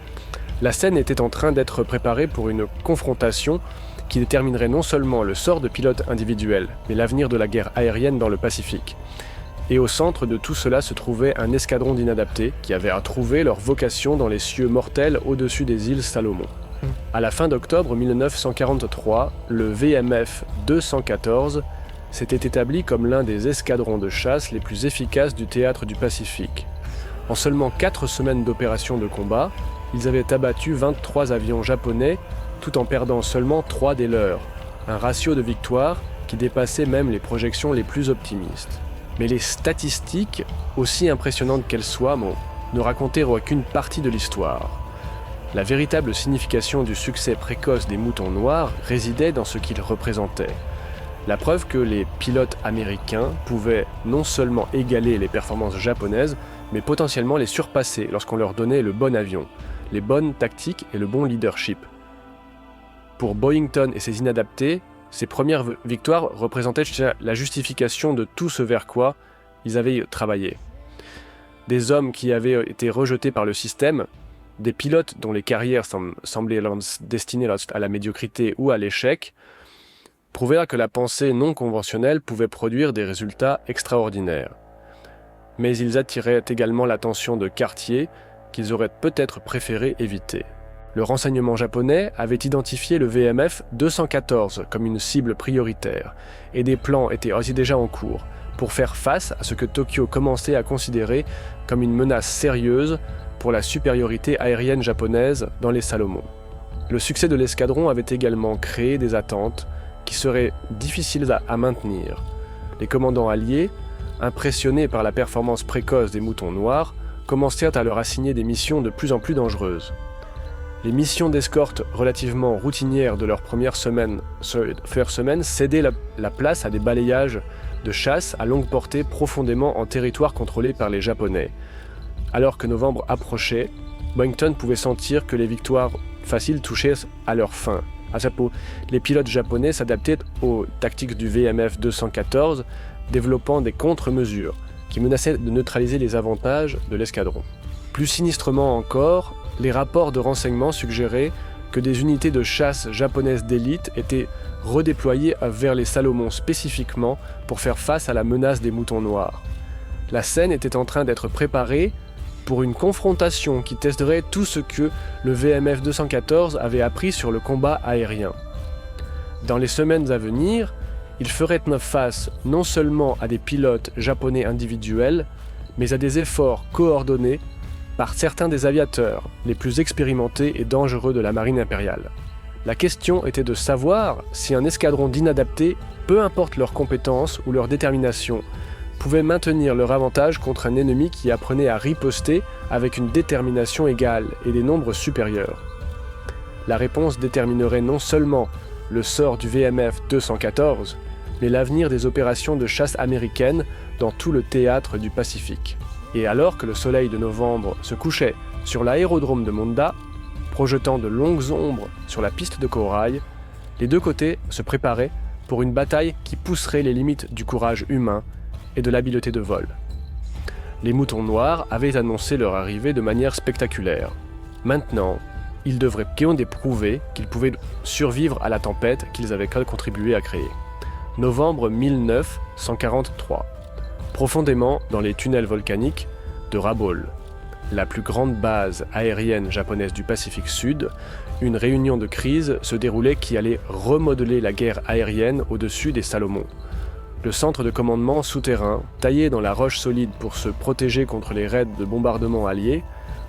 La scène était en train d'être préparée pour une confrontation qui déterminerait non seulement le sort de pilotes individuels, mais l'avenir de la guerre aérienne dans le Pacifique. Et au centre de tout cela se trouvait un escadron d'inadaptés qui avait à trouver leur vocation dans les cieux mortels au-dessus des îles Salomon. À la fin d'octobre 1943, le VMF 214 s'était établi comme l'un des escadrons de chasse les plus efficaces du théâtre du Pacifique. En seulement 4 semaines d'opérations de combat, ils avaient abattu 23 avions japonais tout en perdant seulement 3 des leurs, un ratio de victoire qui dépassaient même les projections les plus optimistes. Mais les statistiques, aussi impressionnantes qu'elles soient, ne racontaient aucune partie de l'histoire. La véritable signification du succès précoce des moutons noirs résidait dans ce qu'ils représentaient. La preuve que les pilotes américains pouvaient non seulement égaler les performances japonaises, mais potentiellement les surpasser lorsqu'on leur donnait le bon avion, les bonnes tactiques et le bon leadership. Pour Boyington et ses inadaptés, ces premières victoires représentaient la justification de tout ce vers quoi ils avaient travaillé. Des hommes qui avaient été rejetés par le système, des pilotes dont les carrières semblaient destinées à la médiocrité ou à l'échec, prouvèrent que la pensée non conventionnelle pouvait produire des résultats extraordinaires. Mais ils attiraient également l'attention de quartiers qu'ils auraient peut-être préféré éviter. Le renseignement japonais avait identifié le VMF 214 comme une cible prioritaire, et des plans étaient aussi déjà en cours pour faire face à ce que Tokyo commençait à considérer comme une menace sérieuse pour la supériorité aérienne japonaise dans les Salomon. Le succès de l'escadron avait également créé des attentes qui seraient difficiles à maintenir. Les commandants alliés, impressionnés par la performance précoce des moutons noirs, commencèrent à leur assigner des missions de plus en plus dangereuses. Les missions d'escorte relativement routinières de leur première semaine cédaient la place à des balayages de chasse à longue portée profondément en territoire contrôlé par les Japonais. Alors que novembre approchait, Boyington pouvait sentir que les victoires faciles touchaient à leur fin. Les pilotes japonais s'adaptaient aux tactiques du VMF 214, développant des contre-mesures qui menaçaient de neutraliser les avantages de l'escadron. Plus sinistrement encore, les rapports de renseignement suggéraient que des unités de chasse japonaises d'élite étaient redéployées vers les Salomon spécifiquement pour faire face à la menace des moutons noirs. La scène était en train d'être préparée pour une confrontation qui testerait tout ce que le VMF 214 avait appris sur le combat aérien. Dans les semaines à venir, il ferait face non seulement à des pilotes japonais individuels, mais à des efforts coordonnés par certains des aviateurs les plus expérimentés et dangereux de la marine impériale. La question était de savoir si un escadron d'inadaptés, peu importe leurs compétences ou leur détermination, pouvait maintenir leur avantage contre un ennemi qui apprenait à riposter avec une détermination égale et des nombres supérieurs. La réponse déterminerait non seulement le sort du VMF 214, mais l'avenir des opérations de chasse américaines dans tout le théâtre du Pacifique. Et alors que le soleil de novembre se couchait sur l'aérodrome de Monda, projetant de longues ombres sur la piste de corail, les deux côtés se préparaient pour une bataille qui pousserait les limites du courage humain et de l'habileté de vol. Les moutons noirs avaient annoncé leur arrivée de manière spectaculaire. Maintenant, ils devraient prouver qu'ils pouvaient survivre à la tempête qu'ils avaient contribué à créer. Novembre 1943. Profondément dans les tunnels volcaniques de Rabaul, la plus grande base aérienne japonaise du Pacifique Sud, une réunion de crise se déroulait qui allait remodeler la guerre aérienne au-dessus des Salomon. Le centre de commandement souterrain, taillé dans la roche solide pour se protéger contre les raids de bombardement alliés,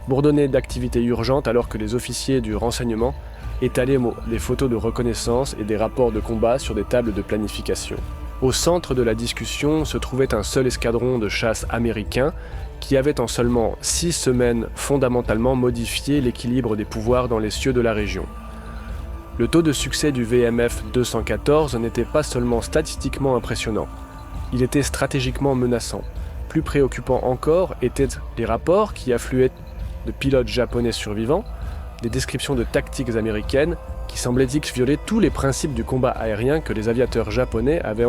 bourdonnait d'activités urgentes alors que les officiers du renseignement étalaient des photos de reconnaissance et des rapports de combat sur des tables de planification. Au centre de la discussion se trouvait un seul escadron de chasse américain qui avait en seulement 6 semaines fondamentalement modifié l'équilibre des pouvoirs dans les cieux de la région. Le taux de succès du VMF 214 n'était pas seulement statistiquement impressionnant, il était stratégiquement menaçant. Plus préoccupant encore étaient les rapports qui affluaient de pilotes japonais survivants, des descriptions de tactiques américaines qui semblaient violer tous les principes du combat aérien que les aviateurs japonais avaient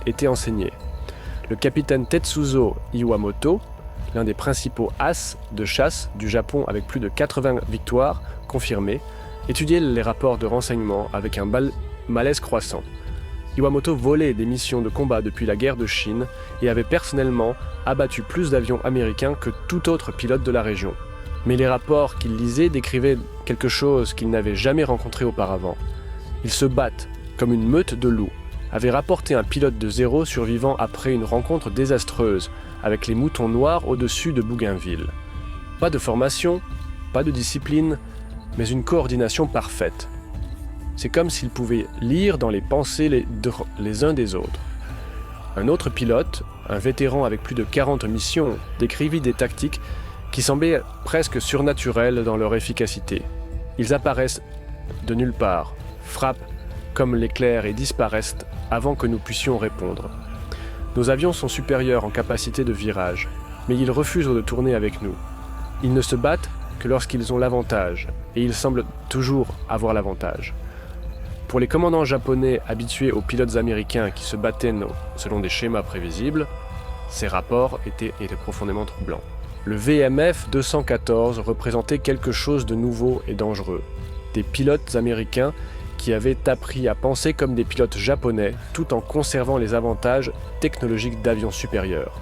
été enseignés. Le capitaine Tetsuzo Iwamoto, l'un des principaux as de chasse du Japon avec plus de 80 victoires confirmées, étudiait les rapports de renseignement avec un malaise croissant. Iwamoto volait des missions de combat depuis la guerre de Chine et avait personnellement abattu plus d'avions américains que tout autre pilote de la région. Mais les rapports qu'il lisait décrivaient quelque chose qu'il n'avait jamais rencontré auparavant. Ils se battent comme une meute de loups, avait rapporté un pilote de 0 survivant après une rencontre désastreuse avec les moutons noirs au-dessus de Bougainville. Pas de formation, pas de discipline, mais une coordination parfaite. C'est comme s'ils pouvaient lire dans les pensées les uns des autres. Un autre pilote, un vétéran avec plus de 40 missions, décrivit des tactiques qui semblaient presque surnaturelles dans leur efficacité. Ils apparaissent de nulle part, frappent comme l'éclair et disparaissent avant que nous puissions répondre. Nos avions sont supérieurs en capacité de virage, mais ils refusent de tourner avec nous. Ils ne se battent que lorsqu'ils ont l'avantage, et ils semblent toujours avoir l'avantage. Pour les commandants japonais habitués aux pilotes américains qui se battaient selon des schémas prévisibles, ces rapports étaient profondément troublants. Le VMF 214 représentait quelque chose de nouveau et dangereux. Des pilotes américains qui avaient appris à penser comme des pilotes japonais tout en conservant les avantages technologiques d'avions supérieurs.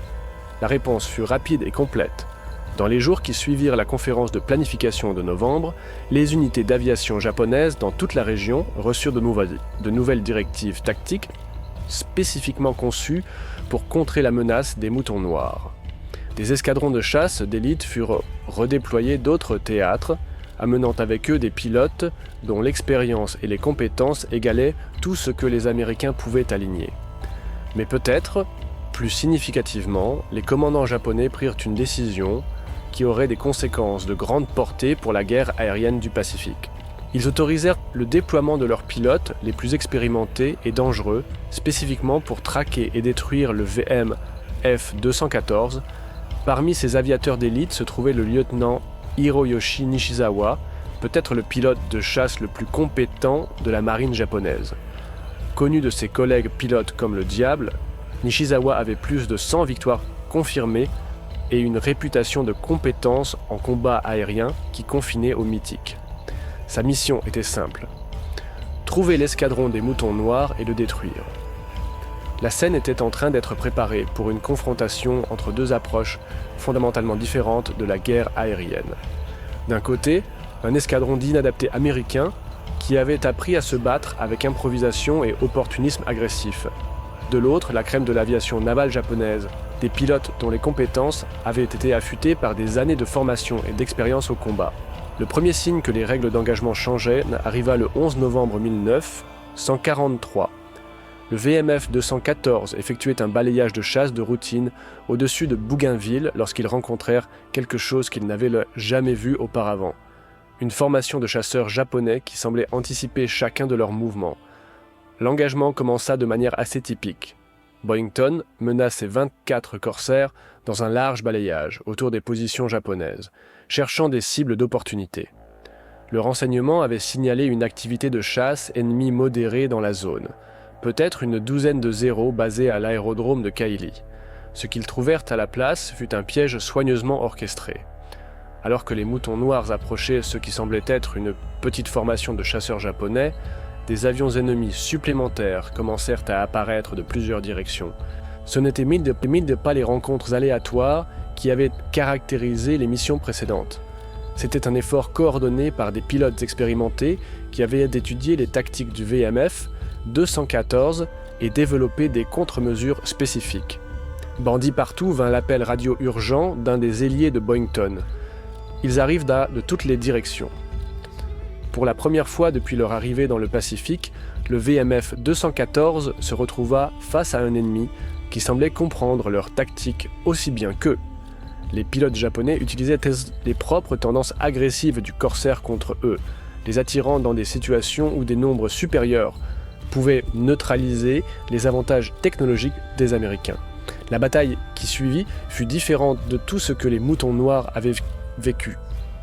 La réponse fut rapide et complète. Dans les jours qui suivirent la conférence de planification de novembre, les unités d'aviation japonaises dans toute la région reçurent de nouvelles directives tactiques spécifiquement conçues pour contrer la menace des moutons noirs. Des escadrons de chasse d'élite furent redéployés d'autres théâtres, amenant avec eux des pilotes dont l'expérience et les compétences égalaient tout ce que les Américains pouvaient aligner. Mais peut-être, plus significativement, les commandants japonais prirent une décision qui aurait des conséquences de grande portée pour la guerre aérienne du Pacifique. Ils autorisèrent le déploiement de leurs pilotes les plus expérimentés et dangereux, spécifiquement pour traquer et détruire le VMF 214. Parmi ces aviateurs d'élite se trouvait le lieutenant Hiroyoshi Nishizawa, peut-être le pilote de chasse le plus compétent de la marine japonaise. Connu de ses collègues pilotes comme le diable, Nishizawa avait plus de 100 victoires confirmées et une réputation de compétence en combat aérien qui confinait au mythique. Sa mission était simple: trouver l'escadron des moutons noirs et le détruire. La scène était en train d'être préparée pour une confrontation entre deux approches fondamentalement différentes de la guerre aérienne. D'un côté, un escadron d'inadaptés américains qui avait appris à se battre avec improvisation et opportunisme agressif. De l'autre, la crème de l'aviation navale japonaise, des pilotes dont les compétences avaient été affûtées par des années de formation et d'expérience au combat. Le premier signe que les règles d'engagement changeaient arriva le 11 novembre 1943. Le VMF 214 effectuait un balayage de chasse de routine au-dessus de Bougainville lorsqu'ils rencontrèrent quelque chose qu'ils n'avaient jamais vu auparavant. Une formation de chasseurs japonais qui semblait anticiper chacun de leurs mouvements. L'engagement commença de manière assez typique. Boyington mena ses 24 corsaires dans un large balayage autour des positions japonaises, cherchant des cibles d'opportunité. Le renseignement avait signalé une activité de chasse ennemie modérée dans la zone, peut-être une douzaine de zéros basés à l'aérodrome de Kaili. Ce qu'ils trouvèrent à la place fut un piège soigneusement orchestré. Alors que les moutons noirs approchaient ce qui semblait être une petite formation de chasseurs japonais, des avions ennemis supplémentaires commencèrent à apparaître de plusieurs directions. Ce n'étaient pas les rencontres aléatoires qui avaient caractérisé les missions précédentes. C'était un effort coordonné par des pilotes expérimentés qui avaient étudié les tactiques du VMF 214 et développé des contre-mesures spécifiques. Bandit partout vint l'appel radio urgent d'un des ailiers de Boyington. Ils arrivent de toutes les directions. Pour la première fois depuis leur arrivée dans le Pacifique, le VMF 214 se retrouva face à un ennemi qui semblait comprendre leur tactique aussi bien qu'eux. Les pilotes japonais utilisaient les propres tendances agressives du corsaire contre eux, les attirant dans des situations où des nombres supérieurs pouvaient neutraliser les avantages technologiques des Américains. La bataille qui suivit fut différente de tout ce que les moutons noirs avaient vécu.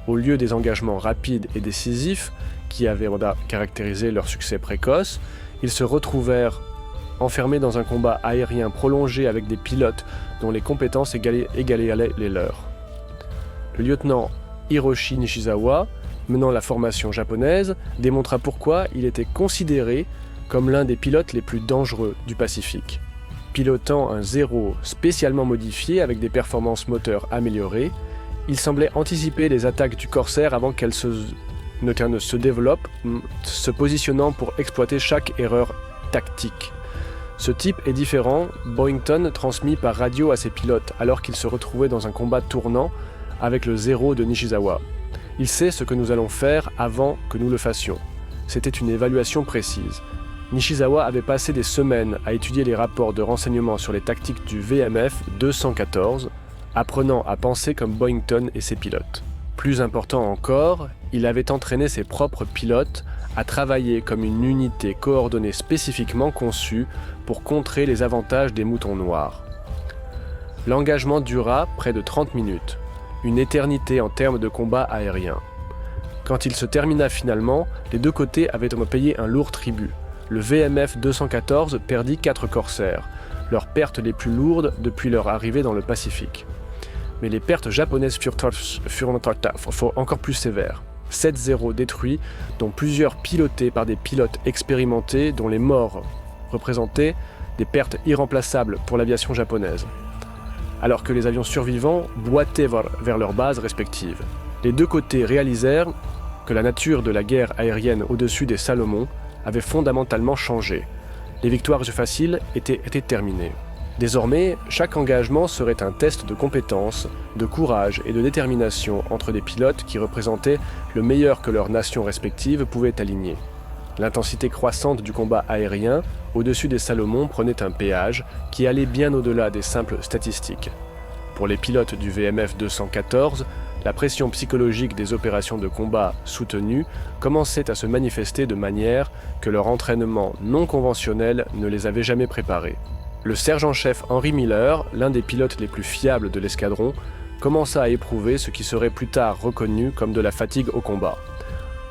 Au lieu des engagements rapides et décisifs qui avaient caractérisé leur succès précoce, ils se retrouvèrent enfermés dans un combat aérien prolongé avec des pilotes dont les compétences égalaient les leurs. Le lieutenant Hiroshi Nishizawa, menant la formation japonaise, démontra pourquoi il était considéré comme l'un des pilotes les plus dangereux du Pacifique. Pilotant un Zero spécialement modifié avec des performances moteurs améliorées, il semblait anticiper les attaques du corsaire avant qu'elles ne se développent, se positionnant pour exploiter chaque erreur tactique. Ce type est différent, Boyington transmit par radio à ses pilotes alors qu'ils se retrouvaient dans un combat tournant avec le Zero de Nishizawa. Il sait ce que nous allons faire avant que nous le fassions. c'était une évaluation précise. Nishizawa avait passé des semaines à étudier les rapports de renseignement sur les tactiques du VMF 214, apprenant à penser comme Boyington et ses pilotes. Plus important encore, il avait entraîné ses propres pilotes à travailler comme une unité coordonnée spécifiquement conçue pour contrer les avantages des moutons noirs. L'engagement dura près de 30 minutes, une éternité en termes de combat aérien. Quand il se termina finalement, les deux côtés avaient payé un lourd tribut. Le VMF 214 perdit 4 corsaires, leurs pertes les plus lourdes depuis leur arrivée dans le Pacifique. Mais les pertes japonaises furent encore plus sévères. 7-0 détruits, dont plusieurs pilotés par des pilotes expérimentés dont les morts représentaient des pertes irremplaçables pour l'aviation japonaise. Alors que les avions survivants boitaient vers leurs bases respectives. Les deux côtés réalisèrent que la nature de la guerre aérienne au-dessus des Salomon avait fondamentalement changé. Les victoires faciles étaient terminées. Désormais, chaque engagement serait un test de compétence, de courage et de détermination entre des pilotes qui représentaient le meilleur que leurs nations respectives pouvaient aligner. L'intensité croissante du combat aérien au-dessus des Salomon prenait un péage qui allait bien au-delà des simples statistiques. Pour les pilotes du VMF 214, la pression psychologique des opérations de combat soutenues commençait à se manifester de manière que leur entraînement non conventionnel ne les avait jamais préparés. Le sergent-chef Henry Miller, l'un des pilotes les plus fiables de l'escadron, commença à éprouver ce qui serait plus tard reconnu comme de la fatigue au combat.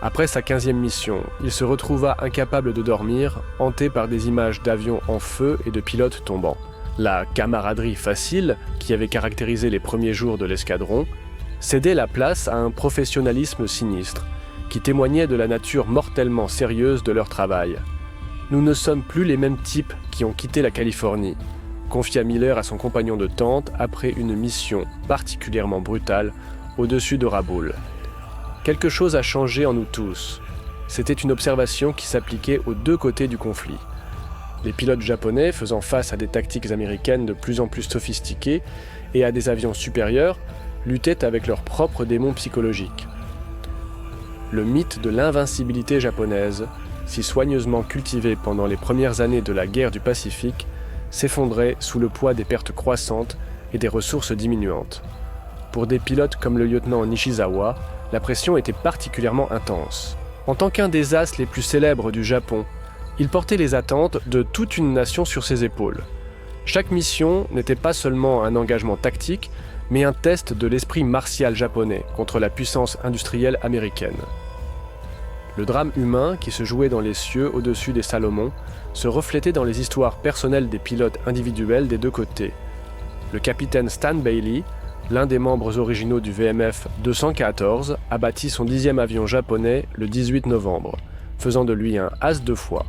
Après sa 15e mission, il se retrouva incapable de dormir, hanté par des images d'avions en feu et de pilotes tombant. La camaraderie facile, qui avait caractérisé les premiers jours de l'escadron, cédait la place à un professionnalisme sinistre, qui témoignait de la nature mortellement sérieuse de leur travail. « Nous ne sommes plus les mêmes types qui ont quitté la Californie », confia Miller à son compagnon de tente après une mission particulièrement brutale au-dessus de Rabaul. Quelque chose a changé en nous tous. C'était une observation qui s'appliquait aux deux côtés du conflit. Les pilotes japonais, faisant face à des tactiques américaines de plus en plus sophistiquées et à des avions supérieurs, luttaient avec leurs propres démons psychologiques. Le mythe de l'invincibilité japonaise, si soigneusement cultivé pendant les premières années de la guerre du Pacifique, s'effondrait sous le poids des pertes croissantes et des ressources diminuantes. Pour des pilotes comme le lieutenant Nishizawa, la pression était particulièrement intense. En tant qu'un des as les plus célèbres du Japon, il portait les attentes de toute une nation sur ses épaules. Chaque mission n'était pas seulement un engagement tactique, mais un test de l'esprit martial japonais contre la puissance industrielle américaine. Le drame humain qui se jouait dans les cieux au-dessus des Salomon se reflétait dans les histoires personnelles des pilotes individuels des deux côtés. Le capitaine Stan Bailey, l'un des membres originaux du VMF 214, abattit son 10e avion japonais le 18 novembre, faisant de lui un as de foi.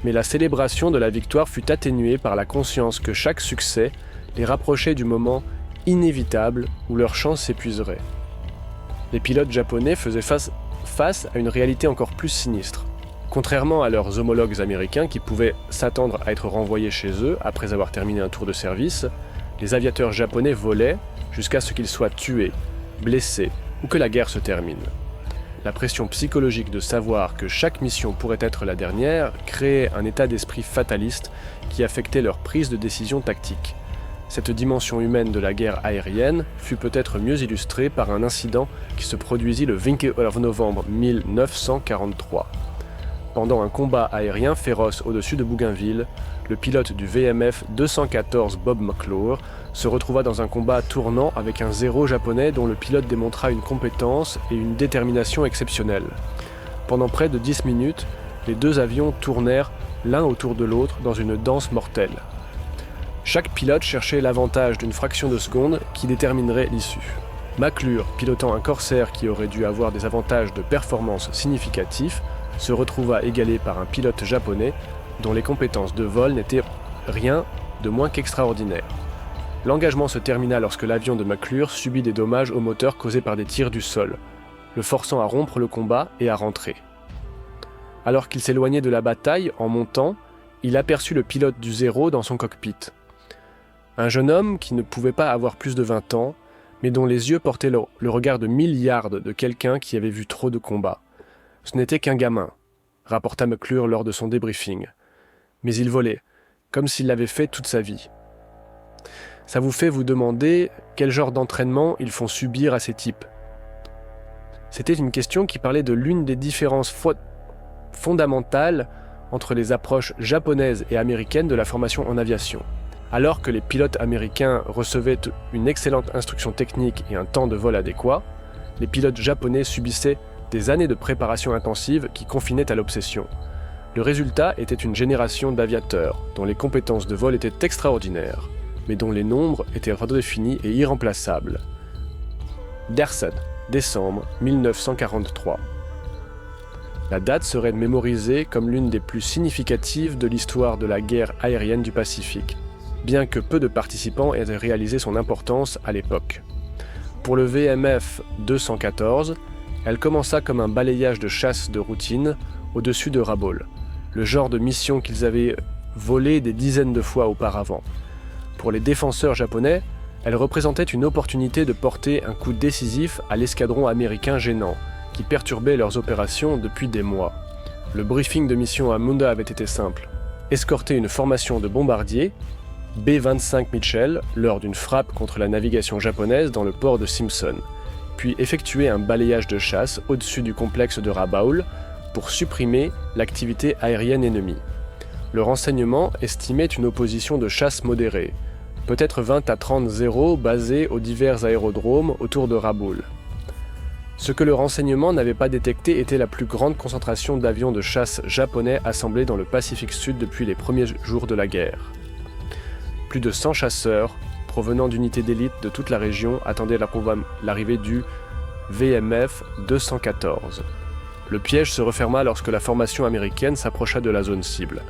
Mais la célébration de la victoire fut atténuée par la conscience que chaque succès les rapprochait du moment inévitable où leur chance s'épuiserait. Les pilotes japonais faisaient face à une réalité encore plus sinistre. Contrairement à leurs homologues américains qui pouvaient s'attendre à être renvoyés chez eux après avoir terminé un tour de service, les aviateurs japonais volaient jusqu'à ce qu'ils soient tués, blessés ou que la guerre se termine. La pression psychologique de savoir que chaque mission pourrait être la dernière créait un état d'esprit fataliste qui affectait leur prise de décision tactique. Cette dimension humaine de la guerre aérienne fut peut-être mieux illustrée par un incident qui se produisit le 29 novembre 1943. Pendant un combat aérien féroce au-dessus de Bougainville, le pilote du VMF 214 Bob McClure se retrouva dans un combat tournant avec un 0 japonais dont le pilote démontra une compétence et une détermination exceptionnelles. Pendant près de 10 minutes, les deux avions tournèrent l'un autour de l'autre dans une danse mortelle. Chaque pilote cherchait l'avantage d'une fraction de seconde qui déterminerait l'issue. McClure, pilotant un Corsair qui aurait dû avoir des avantages de performance significatifs, se retrouva égalé par un pilote japonais dont les compétences de vol n'étaient rien de moins qu'extraordinaires. L'engagement se termina lorsque l'avion de McClure subit des dommages au moteur causés par des tirs du sol, le forçant à rompre le combat et à rentrer. Alors qu'il s'éloignait de la bataille en montant, il aperçut le pilote du 0 dans son cockpit. Un jeune homme qui ne pouvait pas avoir plus de 20 ans, mais dont les yeux portaient le regard de milliards de quelqu'un qui avait vu trop de combats. Ce n'était qu'un gamin, rapporta McClure lors de son débriefing. Mais il volait, comme s'il l'avait fait toute sa vie. Ça vous fait vous demander quel genre d'entraînement ils font subir à ces types. C'était une question qui parlait de l'une des différences fondamentales entre les approches japonaises et américaines de la formation en aviation. Alors que les pilotes américains recevaient une excellente instruction technique et un temps de vol adéquat, les pilotes japonais subissaient des années de préparation intensive qui confinaient à l'obsession. Le résultat était une génération d'aviateurs dont les compétences de vol étaient extraordinaires, mais dont les nombres étaient redéfinis et irremplaçables. Dersen, décembre 1943. La date serait mémorisée comme l'une des plus significatives de l'histoire de la guerre aérienne du Pacifique, bien que peu de participants aient réalisé son importance à l'époque. Pour le VMF 214, elle commença comme un balayage de chasse de routine au-dessus de Rabaul, le genre de mission qu'ils avaient volé des dizaines de fois auparavant. Pour les défenseurs japonais, elle représentait une opportunité de porter un coup décisif à l'escadron américain gênant, qui perturbait leurs opérations depuis des mois. Le briefing de mission à Munda avait été simple. Escorter une formation de bombardiers, B-25 Mitchell, lors d'une frappe contre la navigation japonaise dans le port de Simpson, puis effectuer un balayage de chasse au-dessus du complexe de Rabaul pour supprimer l'activité aérienne ennemie. Le renseignement estimait une opposition de chasse modérée, peut-être 20 à 30 zéros basés aux divers aérodromes autour de Rabaul. Ce que le renseignement n'avait pas détecté était la plus grande concentration d'avions de chasse japonais assemblés dans le Pacifique Sud depuis les premiers jours de la guerre. Plus de 100 chasseurs, provenant d'unités d'élite de toute la région, attendaient l'arrivée du VMF 214. Le piège se referma lorsque la formation américaine s'approcha de la zone cible.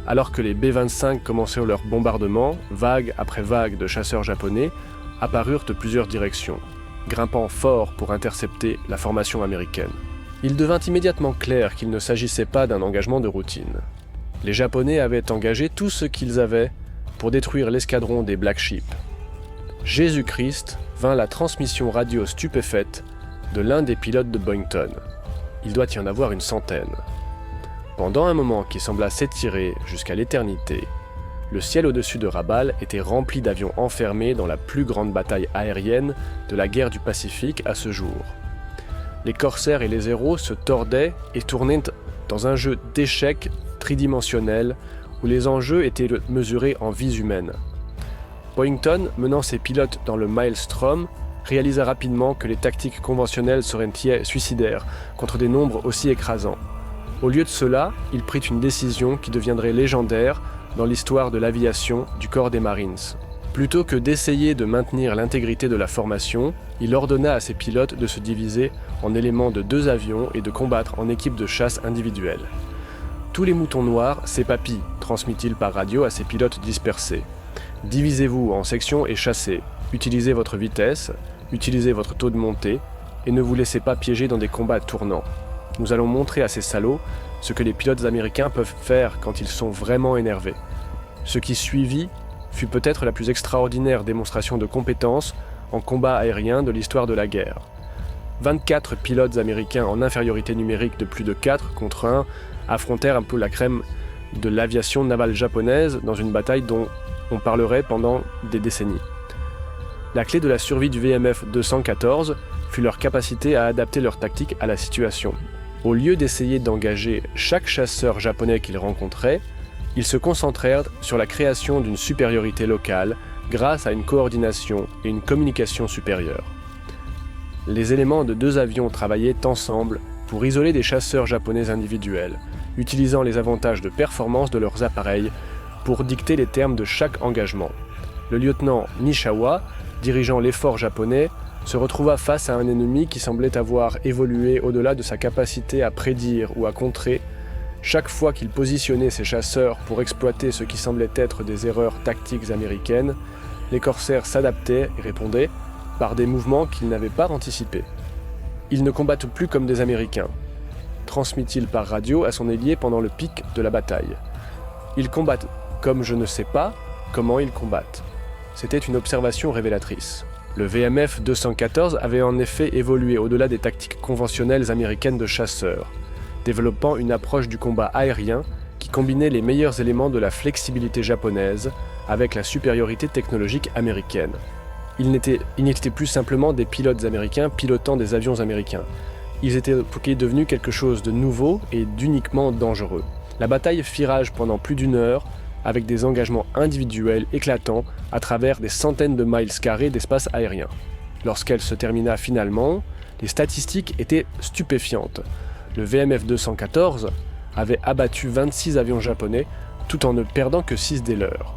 Alors que les B-25 commençaient leur bombardement, vague après vague de chasseurs japonais apparurent de plusieurs directions, grimpant fort pour intercepter la formation américaine. Il devint immédiatement clair qu'il ne s'agissait pas d'un engagement de routine. Les Japonais avaient engagé tout ce qu'ils avaient pour détruire l'escadron des Black Sheep. Jésus-Christ vint la transmission radio stupéfaite de l'un des pilotes de Boeington. Il doit y en avoir une centaine. Pendant un moment qui sembla s'étirer jusqu'à l'éternité, le ciel au-dessus de Rabaul était rempli d'avions enfermés dans la plus grande bataille aérienne de la guerre du Pacifique à ce jour. Les corsaires et les héros se tordaient et tournaient dans un jeu d'échecs tridimensionnel où les enjeux étaient mesurés en vies humaines. Boeington, menant ses pilotes dans le Maelstrom, réalisa rapidement que les tactiques conventionnelles seraient suicidaires contre des nombres aussi écrasants. Au lieu de cela, il prit une décision qui deviendrait légendaire dans l'histoire de l'aviation du corps des Marines. Plutôt que d'essayer de maintenir l'intégrité de la formation, il ordonna à ses pilotes de se diviser en éléments de 2 avions et de combattre en équipe de chasse individuelle. « Tous les moutons noirs, c'est papy », transmit-il par radio à ses pilotes dispersés. « Divisez-vous en sections et chassez. Utilisez votre vitesse, utilisez votre taux de montée et ne vous laissez pas piéger dans des combats tournants. Nous allons montrer à ces salauds ce que les pilotes américains peuvent faire quand ils sont vraiment énervés. » Ce qui suivit fut peut-être la plus extraordinaire démonstration de compétence en combat aérien de l'histoire de la guerre. 24 pilotes américains en infériorité numérique de plus de 4 contre 1 affrontèrent un peu la crème de l'aviation navale japonaise dans une bataille dont on parlerait pendant des décennies. La clé de la survie du VMF 214 fut leur capacité à adapter leur tactique à la situation. Au lieu d'essayer d'engager chaque chasseur japonais qu'ils rencontraient, ils se concentrèrent sur la création d'une supériorité locale grâce à une coordination et une communication supérieure. Les éléments de 2 avions travaillaient ensemble pour isoler des chasseurs japonais individuels, utilisant les avantages de performance de leurs appareils pour dicter les termes de chaque engagement. Le lieutenant Nishiwa, dirigeant l'effort japonais, se retrouva face à un ennemi qui semblait avoir évolué au-delà de sa capacité à prédire ou à contrer. Chaque fois qu'il positionnait ses chasseurs pour exploiter ce qui semblait être des erreurs tactiques américaines, les corsaires s'adaptaient et répondaient par des mouvements qu'ils n'avaient pas anticipés. Ils ne combattent plus comme des Américains, transmit-il par radio à son ailier pendant le pic de la bataille. Ils combattent comme je ne sais pas comment ils combattent. C'était une observation révélatrice. Le VMF 214 avait en effet évolué au-delà des tactiques conventionnelles américaines de chasseurs. développant une approche du combat aérien qui combinait les meilleurs éléments de la flexibilité japonaise avec la supériorité technologique américaine. Ils n'étaient plus simplement des pilotes américains pilotant des avions américains. Ils étaient devenus quelque chose de nouveau et d'uniquement dangereux. La bataille fit rage pendant plus d'1 heure, avec des engagements individuels éclatants à travers des centaines de miles carrés d'espace aérien. Lorsqu'elle se termina finalement, les statistiques étaient stupéfiantes. Le VMF 214 avait abattu 26 avions japonais tout en ne perdant que 6 des leurs.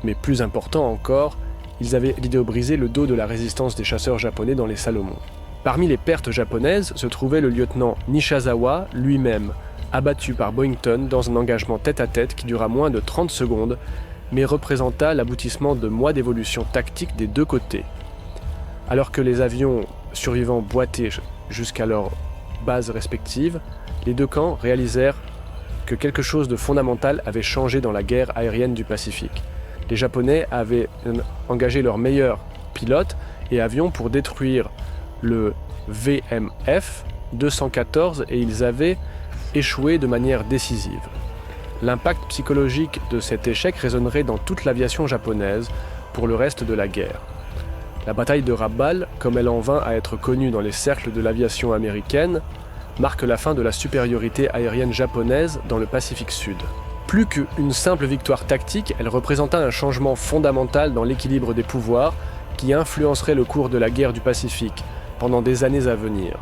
Mais plus important encore, ils avaient brisé le dos de la résistance des chasseurs japonais dans les Salomon. Parmi les pertes japonaises se trouvait le lieutenant Nishizawa lui-même, abattu par Boyington dans un engagement tête-à-tête qui dura moins de 30 secondes, mais représenta l'aboutissement de mois d'évolution tactique des deux côtés. Alors que les avions survivants boitaient jusqu'à leurs bases respectives, les deux camps réalisèrent que quelque chose de fondamental avait changé dans la guerre aérienne du Pacifique. Les Japonais avaient engagé leurs meilleurs pilotes et avions pour détruire le VMF 214 et ils avaient échoué de manière décisive. L'impact psychologique de cet échec résonnerait dans toute l'aviation japonaise pour le reste de la guerre. La bataille de Rabaul, comme elle en vint à être connue dans les cercles de l'aviation américaine, marque la fin de la supériorité aérienne japonaise dans le Pacifique Sud. Plus qu'une simple victoire tactique, elle représenta un changement fondamental dans l'équilibre des pouvoirs qui influencerait le cours de la guerre du Pacifique pendant des années à venir.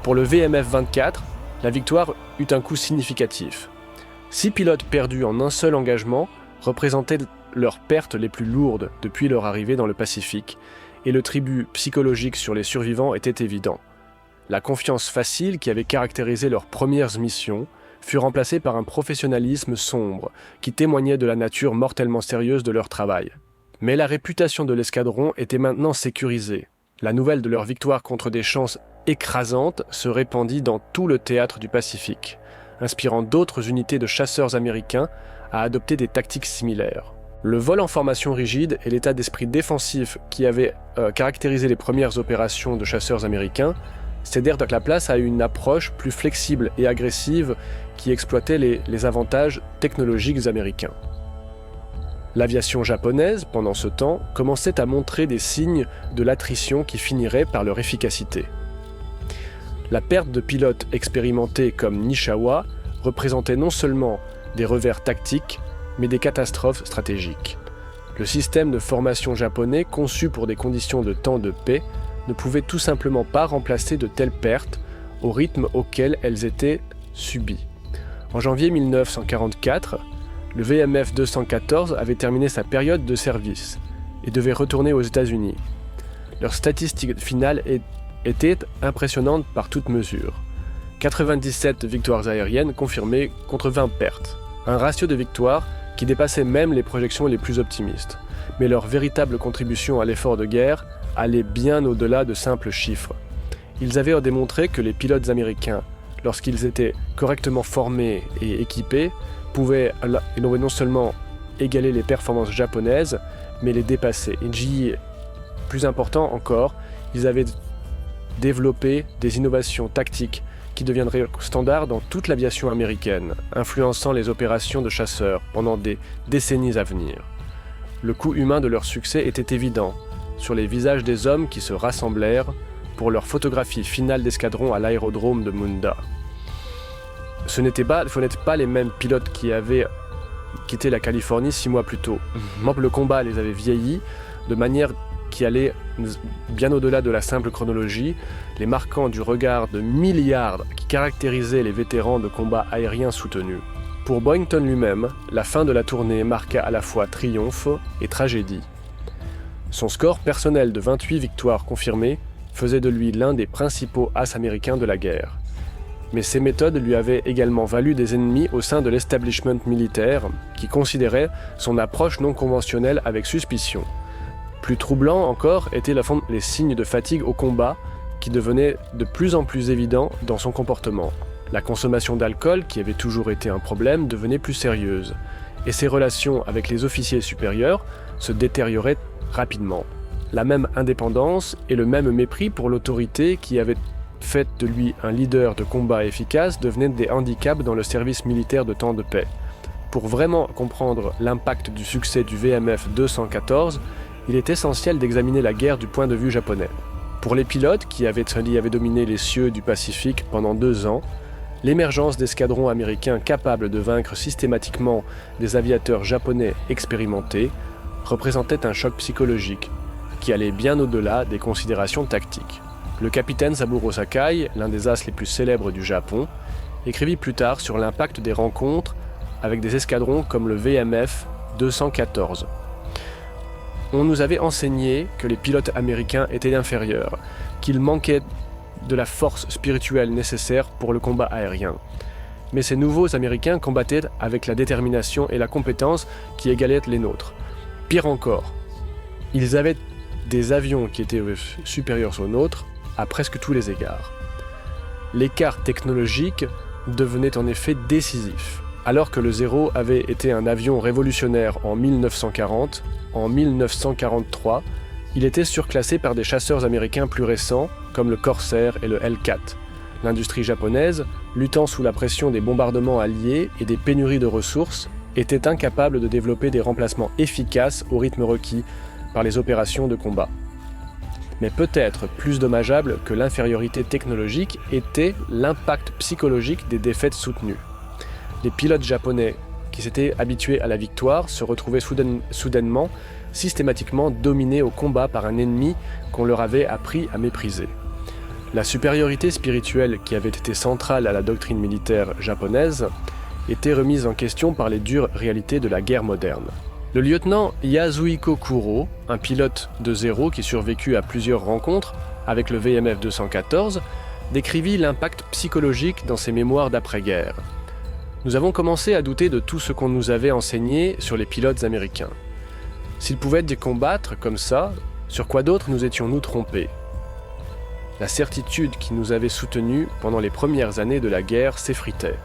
Pour le VMF 24, la victoire eut un coût significatif. 6 pilotes perdus en un seul engagement représentaient leurs pertes les plus lourdes depuis leur arrivée dans le Pacifique, et le tribut psychologique sur les survivants était évident. La confiance facile qui avait caractérisé leurs premières missions fut remplacée par un professionnalisme sombre qui témoignait de la nature mortellement sérieuse de leur travail. Mais la réputation de l'escadron était maintenant sécurisée. La nouvelle de leur victoire contre des chances écrasantes se répandit dans tout le théâtre du Pacifique, inspirant d'autres unités de chasseurs américains à adopter des tactiques similaires. Le vol en formation rigide et l'état d'esprit défensif qui avait caractérisé les premières opérations de chasseurs américains cédèrent la place à une approche plus flexible et agressive qui exploitait les avantages technologiques américains. L'aviation japonaise, pendant ce temps, commençait à montrer des signes de l'attrition qui finiraient par leur efficacité. La perte de pilotes expérimentés comme Nishizawa représentait non seulement des revers tactiques, mais des catastrophes stratégiques. Le système de formation japonais, conçu pour des conditions de temps de paix, ne pouvait tout simplement pas remplacer de telles pertes au rythme auquel elles étaient subies. En janvier 1944, le VMF 214 avait terminé sa période de service et devait retourner aux États-Unis. Leurs statistiques finales étaient impressionnantes par toute mesure. 97 victoires aériennes confirmées contre 20 pertes. Un ratio de victoires qui dépassait même les projections les plus optimistes. Mais leur véritable contribution à l'effort de guerre allait bien au-delà de simples chiffres. Ils avaient démontré que les pilotes américains, lorsqu'ils étaient correctement formés et équipés, pouvaient non seulement égaler les performances japonaises, mais les dépasser. Et plus important encore, ils avaient développé des innovations tactiques qui deviendraient standards dans toute l'aviation américaine, influençant les opérations de chasseurs pendant des décennies à venir. Le coût humain de leur succès était évident, sur les visages des hommes qui se rassemblèrent pour leur photographie finale d'escadron à l'aérodrome de Munda. Ce n'étaient pas les mêmes pilotes qui avaient quitté la Californie 6 mois plus tôt. Le combat les avait vieillis de manière qui allait bien au-delà de la simple chronologie, les marquant du regard de milliards qui caractérisaient les vétérans de combat aérien soutenus. Pour Boyington lui-même, la fin de la tournée marqua à la fois triomphe et tragédie. Son score personnel de 28 victoires confirmées faisait de lui l'un des principaux as américains de la guerre. Mais ses méthodes lui avaient également valu des ennemis au sein de l'establishment militaire qui considérait son approche non conventionnelle avec suspicion. Plus troublant encore étaient les signes de fatigue au combat qui devenaient de plus en plus évidents dans son comportement. La consommation d'alcool, qui avait toujours été un problème, devenait plus sérieuse, et ses relations avec les officiers supérieurs se détérioraient rapidement. La même indépendance et le même mépris pour l'autorité qui avait fait de lui un leader de combat efficace devenaient des handicaps dans le service militaire de temps de paix. Pour vraiment comprendre l'impact du succès du VMF 214, il est essentiel d'examiner la guerre du point de vue japonais. Pour les pilotes qui avaient dominé les cieux du Pacifique pendant 2 ans, l'émergence d'escadrons américains capables de vaincre systématiquement des aviateurs japonais expérimentés représentait un choc psychologique qui allait bien au-delà des considérations tactiques. Le capitaine Saburo Sakai, l'un des as les plus célèbres du Japon, écrivit plus tard sur l'impact des rencontres avec des escadrons comme le VMF 214. On nous avait enseigné que les pilotes américains étaient inférieurs, qu'ils manquaient de la force spirituelle nécessaire pour le combat aérien. Mais ces nouveaux Américains combattaient avec la détermination et la compétence qui égalaient les nôtres. Pire encore, ils avaient des avions qui étaient supérieurs aux nôtres à presque tous les égards. L'écart technologique devenait en effet décisif. Alors que le Zero avait été un avion révolutionnaire en 1940, en 1943, il était surclassé par des chasseurs américains plus récents, comme le Corsair et le Hellcat. L'industrie japonaise, luttant sous la pression des bombardements alliés et des pénuries de ressources, était incapable de développer des remplacements efficaces au rythme requis par les opérations de combat. Mais peut-être plus dommageable que l'infériorité technologique était l'impact psychologique des défaites soutenues. Les pilotes japonais, qui s'étaient habitués à la victoire, se retrouvaient soudainement, systématiquement dominés au combat par un ennemi qu'on leur avait appris à mépriser. La supériorité spirituelle qui avait été centrale à la doctrine militaire japonaise était remise en question par les dures réalités de la guerre moderne. Le lieutenant Yasuhiko Kuro, un pilote de Zero qui survécut à plusieurs rencontres avec le VMF 214, décrivit l'impact psychologique dans ses mémoires d'après-guerre. Nous avons commencé à douter de tout ce qu'on nous avait enseigné sur les pilotes américains. S'ils pouvaient combattre comme ça, sur quoi d'autre nous étions-nous trompés ? La certitude qui nous avait soutenus pendant les premières années de la guerre s'effritait.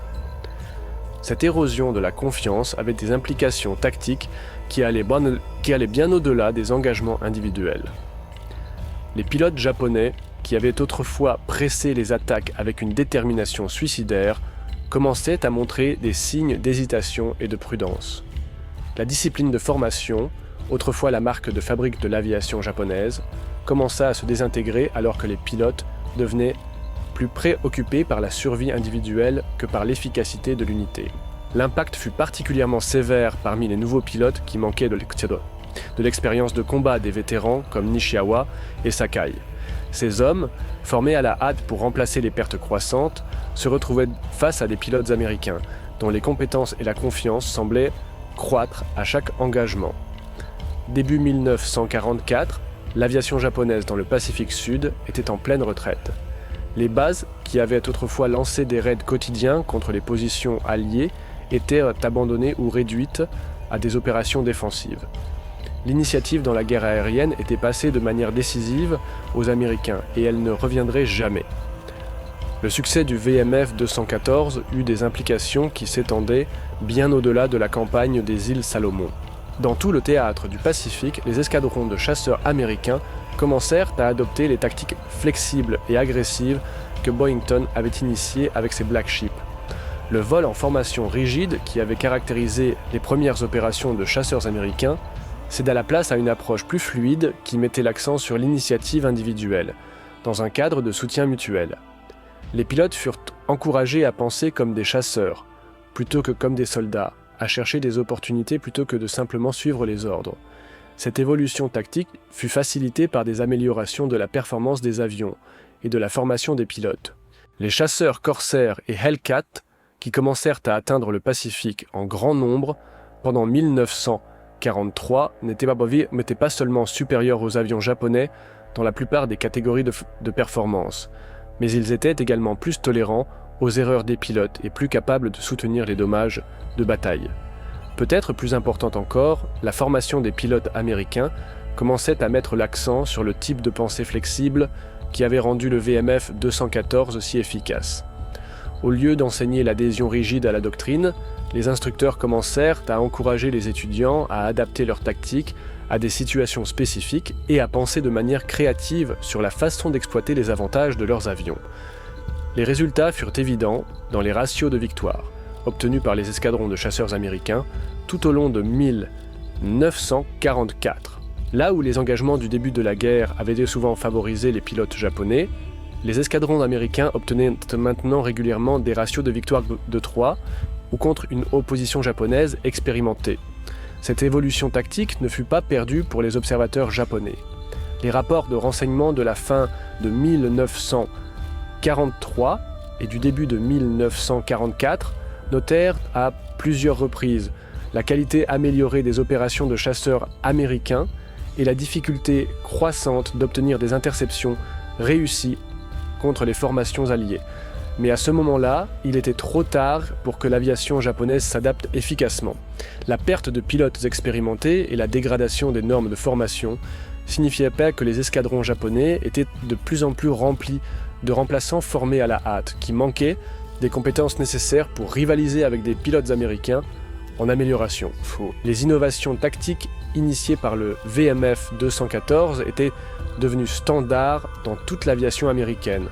Cette érosion de la confiance avait des implications tactiques qui allaient bien au-delà des engagements individuels. Les pilotes japonais, qui avaient autrefois pressé les attaques avec une détermination suicidaire, commençaient à montrer des signes d'hésitation et de prudence. La discipline de formation, autrefois la marque de fabrique de l'aviation japonaise, commença à se désintégrer alors que les pilotes devenaient plus préoccupés par la survie individuelle que par l'efficacité de l'unité. L'impact fut particulièrement sévère parmi les nouveaux pilotes qui manquaient de l'expérience de combat des vétérans comme Nishihawa et Sakai. Ces hommes, formés à la hâte pour remplacer les pertes croissantes, se retrouvaient face à des pilotes américains, dont les compétences et la confiance semblaient croître à chaque engagement. Début 1944, l'aviation japonaise dans le Pacifique Sud était en pleine retraite. Les bases, qui avaient autrefois lancé des raids quotidiens contre les positions alliées, étaient abandonnées ou réduites à des opérations défensives. L'initiative dans la guerre aérienne était passée de manière décisive aux Américains et elle ne reviendrait jamais. Le succès du VMF 214 eut des implications qui s'étendaient bien au-delà de la campagne des îles Salomon. Dans tout le théâtre du Pacifique, les escadrons de chasseurs américains commencèrent à adopter les tactiques flexibles et agressives que Boyington avait initiées avec ses Black Ships. Le vol en formation rigide qui avait caractérisé les premières opérations de chasseurs américains céda la place à une approche plus fluide qui mettait l'accent sur l'initiative individuelle, dans un cadre de soutien mutuel. Les pilotes furent encouragés à penser comme des chasseurs, plutôt que comme des soldats, à chercher des opportunités plutôt que de simplement suivre les ordres. Cette évolution tactique fut facilitée par des améliorations de la performance des avions et de la formation des pilotes. Les chasseurs Corsair et Hellcat, qui commencèrent à atteindre le Pacifique en grand nombre pendant 1943, n'étaient pas seulement supérieurs aux avions japonais dans la plupart des catégories de performance, mais ils étaient également plus tolérants aux erreurs des pilotes et plus capables de soutenir les dommages de bataille. Peut-être plus importante encore, la formation des pilotes américains commençait à mettre l'accent sur le type de pensée flexible qui avait rendu le VMF 214 si efficace. Au lieu d'enseigner l'adhésion rigide à la doctrine, les instructeurs commencèrent à encourager les étudiants à adapter leurs tactiques à des situations spécifiques et à penser de manière créative sur la façon d'exploiter les avantages de leurs avions. Les résultats furent évidents dans les ratios de victoire obtenus par les escadrons de chasseurs américains tout au long de 1944. Là où les engagements du début de la guerre avaient souvent favorisé les pilotes japonais, les escadrons américains obtenaient maintenant régulièrement des ratios de victoire de 3 ou contre une opposition japonaise expérimentée. Cette évolution tactique ne fut pas perdue pour les observateurs japonais. Les rapports de renseignement de la fin de 1943 et du début de 1944 notèrent à plusieurs reprises la qualité améliorée des opérations de chasseurs américains et la difficulté croissante d'obtenir des interceptions réussies contre les formations alliées. Mais à ce moment-là, il était trop tard pour que l'aviation japonaise s'adapte efficacement. La perte de pilotes expérimentés et la dégradation des normes de formation signifiaient pas que les escadrons japonais étaient de plus en plus remplis de remplaçants formés à la hâte, qui manquaient des compétences nécessaires pour rivaliser avec des pilotes américains en amélioration. Les innovations tactiques initiées par le VMF 214 étaient devenues standards dans toute l'aviation américaine,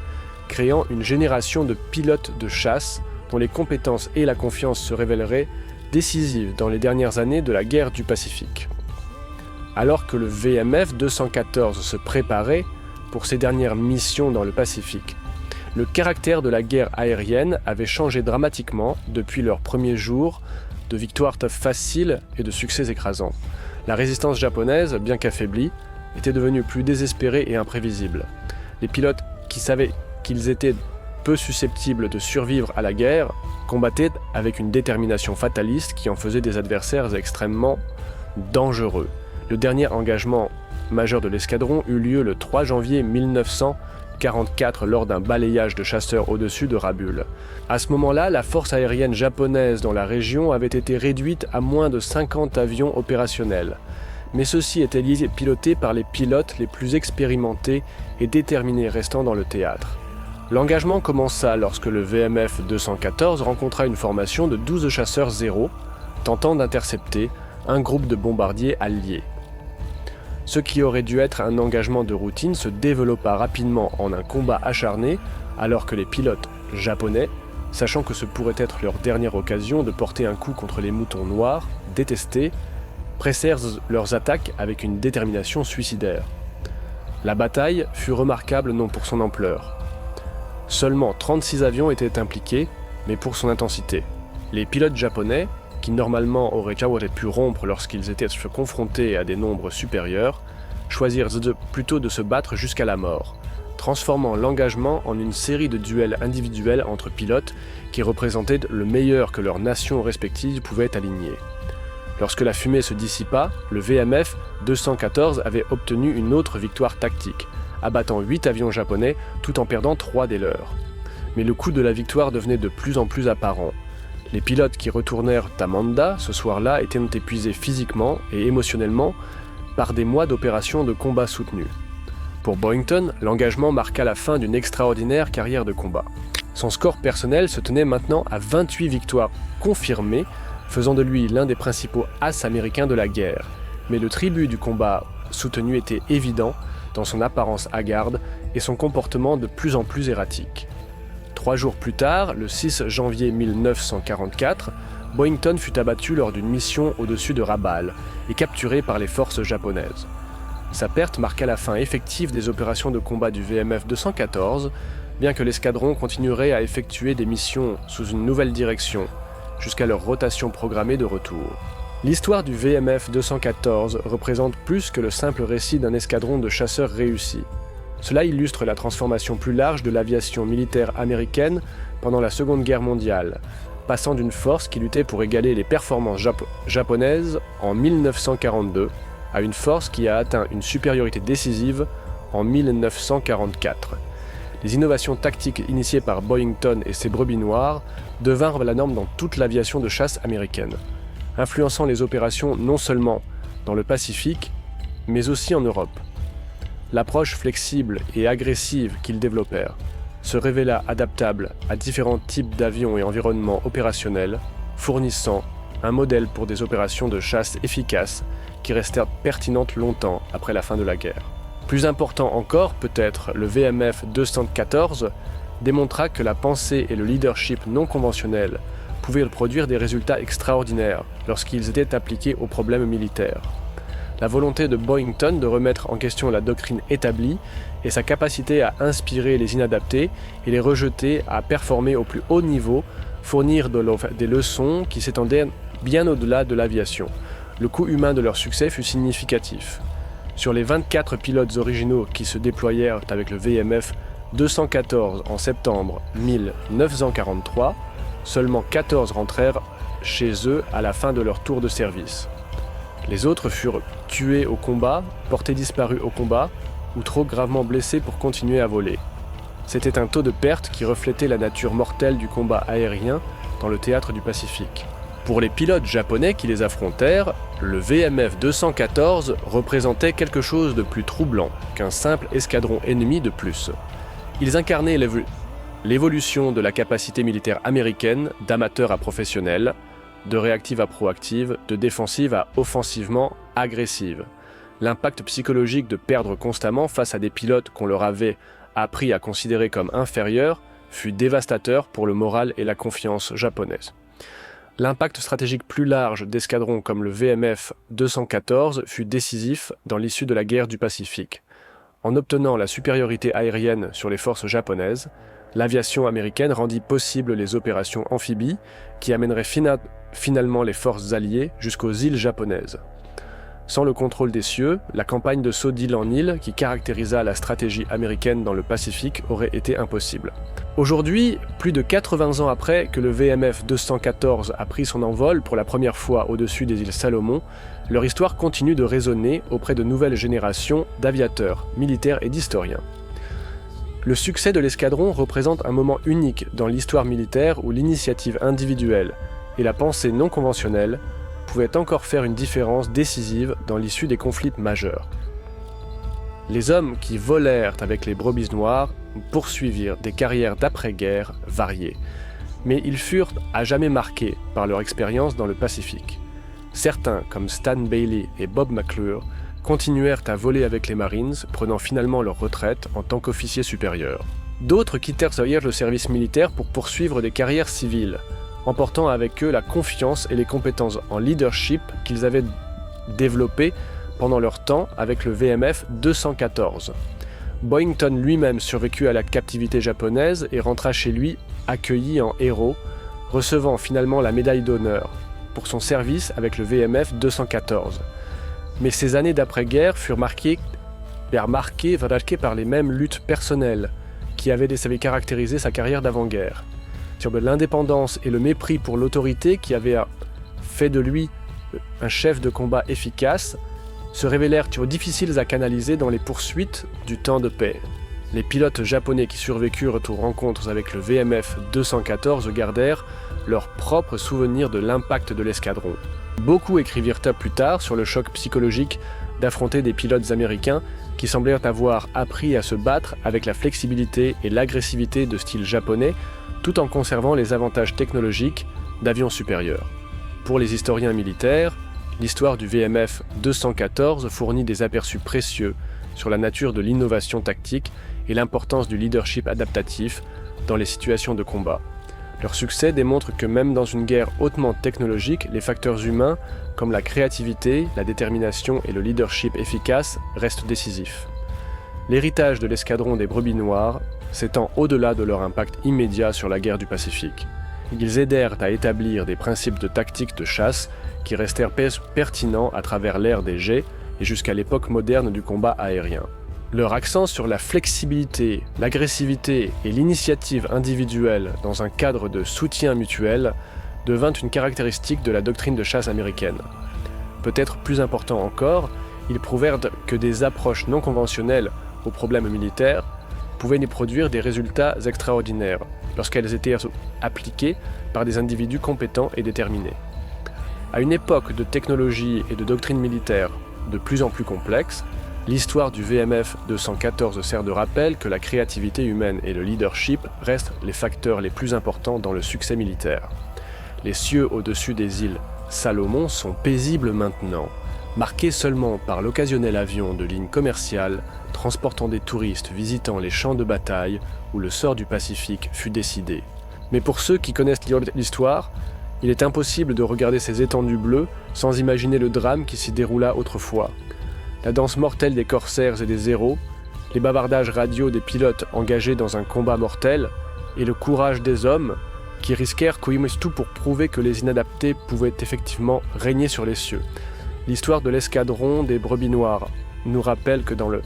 créant une génération de pilotes de chasse dont les compétences et la confiance se révéleraient décisives dans les dernières années de la guerre du Pacifique. Alors que le VMF 214 se préparait pour ses dernières missions dans le Pacifique, le caractère de la guerre aérienne avait changé dramatiquement depuis leurs premiers jours de victoires faciles et de succès écrasants. La résistance japonaise, bien qu'affaiblie, était devenue plus désespérée et imprévisible. Les pilotes qui savaient qu'ils étaient peu susceptibles de survivre à la guerre combattaient avec une détermination fataliste qui en faisait des adversaires extrêmement dangereux. Le dernier engagement majeur de l'escadron eut lieu le 3 janvier 1944 lors d'un balayage de chasseurs au-dessus de Rabaul. À ce moment-là, la force aérienne japonaise dans la région avait été réduite à moins de 50 avions opérationnels. Mais ceux-ci étaient pilotés par les pilotes les plus expérimentés et déterminés restant dans le théâtre. L'engagement commença lorsque le VMF 214 rencontra une formation de 12 chasseurs zéro, tentant d'intercepter un groupe de bombardiers alliés. Ce qui aurait dû être un engagement de routine se développa rapidement en un combat acharné, alors que les pilotes japonais, sachant que ce pourrait être leur dernière occasion de porter un coup contre les moutons noirs, détestés, pressèrent leurs attaques avec une détermination suicidaire. La bataille fut remarquable non pour son ampleur. Seulement 36 avions étaient impliqués, mais pour son intensité. Les pilotes japonais, qui normalement auraient pu rompre lorsqu'ils étaient confrontés à des nombres supérieurs, choisirent plutôt de se battre jusqu'à la mort, transformant l'engagement en une série de duels individuels entre pilotes qui représentaient le meilleur que leurs nations respectives pouvaient aligner. Lorsque la fumée se dissipa, le VMF 214 avait obtenu une autre victoire tactique, abattant 8 avions japonais tout en perdant 3 des leurs. Mais le coût de la victoire devenait de plus en plus apparent. Les pilotes qui retournèrent à Manda ce soir-là étaient épuisés physiquement et émotionnellement par des mois d'opérations de combat soutenus. Pour Boyington, l'engagement marqua la fin d'une extraordinaire carrière de combat. Son score personnel se tenait maintenant à 28 victoires confirmées, faisant de lui l'un des principaux as américains de la guerre. Mais le tribut du combat soutenu était évident dans son apparence hagarde et son comportement de plus en plus erratique. 3 jours plus tard, le 6 janvier 1944, Boyington fut abattu lors d'une mission au-dessus de Rabaul et capturé par les forces japonaises. Sa perte marqua la fin effective des opérations de combat du VMF 214, bien que l'escadron continuerait à effectuer des missions sous une nouvelle direction, jusqu'à leur rotation programmée de retour. L'histoire du VMF 214 représente plus que le simple récit d'un escadron de chasseurs réussi. Cela illustre la transformation plus large de l'aviation militaire américaine pendant la Seconde Guerre mondiale, passant d'une force qui luttait pour égaler les performances japonaises en 1942 à une force qui a atteint une supériorité décisive en 1944. Les innovations tactiques initiées par Boyington et ses brebis noires devinrent la norme dans toute l'aviation de chasse américaine, influençant les opérations non seulement dans le Pacifique, mais aussi en Europe. L'approche flexible et agressive qu'ils développèrent, se révéla adaptable à différents types d'avions et environnements opérationnels, fournissant un modèle pour des opérations de chasse efficaces qui restèrent pertinentes longtemps après la fin de la guerre. Plus important encore, peut-être, le VMF 214 démontra que la pensée et le leadership non conventionnel pouvaient produire des résultats extraordinaires lorsqu'ils étaient appliqués aux problèmes militaires. La volonté de Boyington de remettre en question la doctrine établie et sa capacité à inspirer les inadaptés et les rejeter à performer au plus haut niveau fournirent des leçons qui s'étendaient bien au-delà de l'aviation. Le coût humain de leur succès fut significatif. Sur les 24 pilotes originaux qui se déployèrent avec le VMF 214 en septembre 1943, seulement 14 rentrèrent chez eux à la fin de leur tour de service. Les autres furent tués au combat, portés disparus au combat, ou trop gravement blessés pour continuer à voler. C'était un taux de perte qui reflétait la nature mortelle du combat aérien dans le théâtre du Pacifique. Pour les pilotes japonais qui les affrontèrent, le VMF 214 représentait quelque chose de plus troublant qu'un simple escadron ennemi de plus. Ils incarnaient l'évolution de la capacité militaire américaine d'amateur à professionnel, de réactive à proactive, de défensive à offensivement agressive. L'impact psychologique de perdre constamment face à des pilotes qu'on leur avait appris à considérer comme inférieurs fut dévastateur pour le moral et la confiance japonaise. L'impact stratégique plus large d'escadrons comme le VMF 214 fut décisif dans l'issue de la guerre du Pacifique. En obtenant la supériorité aérienne sur les forces japonaises, l'aviation américaine rendit possible les opérations amphibies qui amèneraient finalement les forces alliées jusqu'aux îles japonaises. Sans le contrôle des cieux, la campagne de saut d'île en île qui caractérisa la stratégie américaine dans le Pacifique aurait été impossible. Aujourd'hui, plus de 80 ans après que le VMF 214 a pris son envol pour la première fois au-dessus des îles Salomon, leur histoire continue de résonner auprès de nouvelles générations d'aviateurs, militaires et d'historiens. Le succès de l'escadron représente un moment unique dans l'histoire militaire où l'initiative individuelle et la pensée non conventionnelle pouvaient encore faire une différence décisive dans l'issue des conflits majeurs. Les hommes qui volèrent avec les brebis noires poursuivirent des carrières d'après-guerre variées, mais ils furent à jamais marqués par leur expérience dans le Pacifique. Certains, comme Stan Bailey et Bob McClure, continuèrent à voler avec les Marines, prenant finalement leur retraite en tant qu'officiers supérieurs. D'autres quittèrent le service militaire pour poursuivre des carrières civiles, emportant avec eux la confiance et les compétences en leadership qu'ils avaient développées pendant leur temps avec le VMF 214. Boyington lui-même survécut à la captivité japonaise et rentra chez lui accueilli en héros, recevant finalement la médaille d'honneur pour son service avec le VMF 214. Mais ces années d'après-guerre furent marquées par les mêmes luttes personnelles qui avaient caractérisé sa carrière d'avant-guerre. Sur l'indépendance et le mépris pour l'autorité qui avait fait de lui un chef de combat efficace se révélèrent difficiles à canaliser dans les poursuites du temps de paix. Les pilotes japonais qui survécurent aux rencontres avec le VMF 214 gardèrent leur propre souvenir de l'impact de l'escadron. Beaucoup écrivirent plus tard sur le choc psychologique d'affronter des pilotes américains qui semblèrent avoir appris à se battre avec la flexibilité et l'agressivité de style japonais tout en conservant les avantages technologiques d'avions supérieurs. Pour les historiens militaires, l'histoire du VMF 214 fournit des aperçus précieux sur la nature de l'innovation tactique et l'importance du leadership adaptatif dans les situations de combat. Leur succès démontre que même dans une guerre hautement technologique, les facteurs humains, comme la créativité, la détermination et le leadership efficace, restent décisifs. L'héritage de l'escadron des brebis noires s'étend au-delà de leur impact immédiat sur la guerre du Pacifique. Ils aidèrent à établir des principes de tactique de chasse qui restèrent pertinents à travers l'ère des jets et jusqu'à l'époque moderne du combat aérien. Leur accent sur la flexibilité, l'agressivité et l'initiative individuelle dans un cadre de soutien mutuel devint une caractéristique de la doctrine de chasse américaine. Peut-être plus important encore, ils prouvèrent que des approches non conventionnelles aux problèmes militaires pouvaient y produire des résultats extraordinaires lorsqu'elles étaient appliquées par des individus compétents et déterminés. À une époque de technologie et de doctrine militaire de plus en plus complexes, L'histoire du VMF 214 sert de rappel que la créativité humaine et le leadership restent les facteurs les plus importants dans le succès militaire. Les cieux au-dessus des îles Salomon sont paisibles maintenant, marqués seulement par l'occasionnel avion de ligne commerciale transportant des touristes visitant les champs de bataille où le sort du Pacifique fut décidé. Mais pour ceux qui connaissent l'histoire, il est impossible de regarder ces étendues bleues sans imaginer le drame qui s'y déroula autrefois. La danse mortelle des corsaires et des héros, les bavardages radio des pilotes engagés dans un combat mortel, et le courage des hommes qui risquèrent tout pour prouver que les inadaptés pouvaient effectivement régner sur les cieux. L'histoire de l'escadron des brebis noires nous rappelle que dans le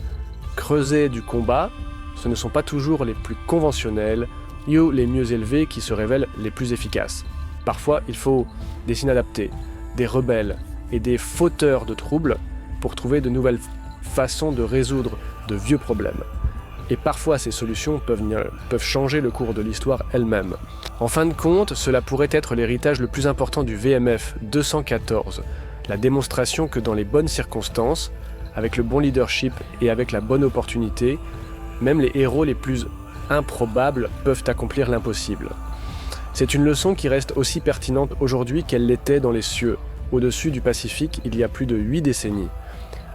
creuset du combat, ce ne sont pas toujours les plus conventionnels ou les mieux élevés qui se révèlent les plus efficaces. Parfois, il faut des inadaptés, des rebelles et des fauteurs de troubles pour trouver de nouvelles façons de résoudre de vieux problèmes. Et parfois, ces solutions peuvent changer le cours de l'histoire elle-même. En fin de compte, cela pourrait être l'héritage le plus important du VMF 214, la démonstration que dans les bonnes circonstances, avec le bon leadership et avec la bonne opportunité, même les héros les plus improbables peuvent accomplir l'impossible. C'est une leçon qui reste aussi pertinente aujourd'hui qu'elle l'était dans les cieux, au-dessus du Pacifique, il y a plus de 8 décennies.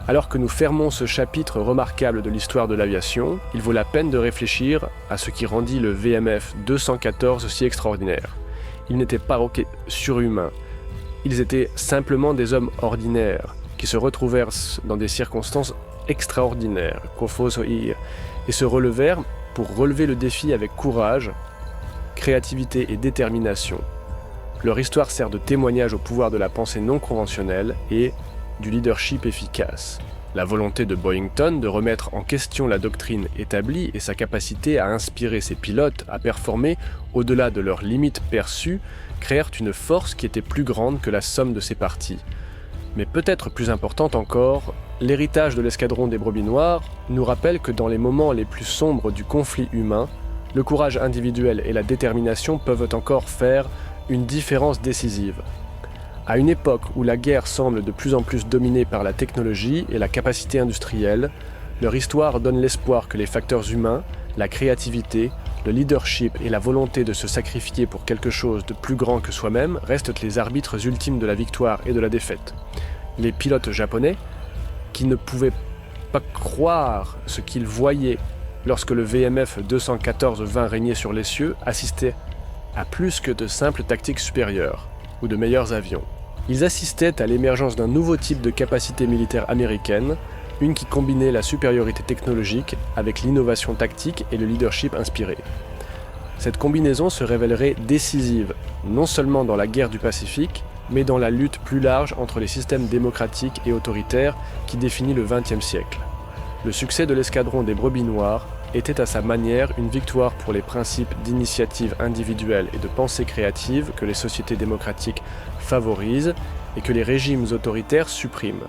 Alors que nous fermons ce chapitre remarquable de l'histoire de l'aviation, il vaut la peine de réfléchir à ce qui rendit le VMF 214 si extraordinaire. Ils n'étaient pas surhumains, ils étaient simplement des hommes ordinaires, qui se retrouvèrent dans des circonstances extraordinaires, et se relevèrent pour relever le défi avec courage, créativité et détermination. Leur histoire sert de témoignage au pouvoir de la pensée non conventionnelle et du leadership efficace. La volonté de Boyington de remettre en question la doctrine établie et sa capacité à inspirer ses pilotes à performer au-delà de leurs limites perçues créèrent une force qui était plus grande que la somme de ses parties. Mais peut-être plus importante encore, l'héritage de l'escadron des brebis noires nous rappelle que dans les moments les plus sombres du conflit humain, le courage individuel et la détermination peuvent encore faire une différence décisive. À une époque où la guerre semble de plus en plus dominée par la technologie et la capacité industrielle, leur histoire donne l'espoir que les facteurs humains, la créativité, le leadership et la volonté de se sacrifier pour quelque chose de plus grand que soi-même restent les arbitres ultimes de la victoire et de la défaite. Les pilotes japonais, qui ne pouvaient pas croire ce qu'ils voyaient lorsque le VMF 214 vint régner sur les cieux, assistaient à plus que de simples tactiques supérieures ou de meilleurs avions. Ils assistaient à l'émergence d'un nouveau type de capacité militaire américaine, une qui combinait la supériorité technologique avec l'innovation tactique et le leadership inspiré. Cette combinaison se révélerait décisive, non seulement dans la guerre du Pacifique, mais dans la lutte plus large entre les systèmes démocratiques et autoritaires qui définit le XXe siècle. Le succès de l'escadron des brebis noires était à sa manière une victoire pour les principes d'initiative individuelle et de pensée créative que les sociétés démocratiques favorisent et que les régimes autoritaires suppriment.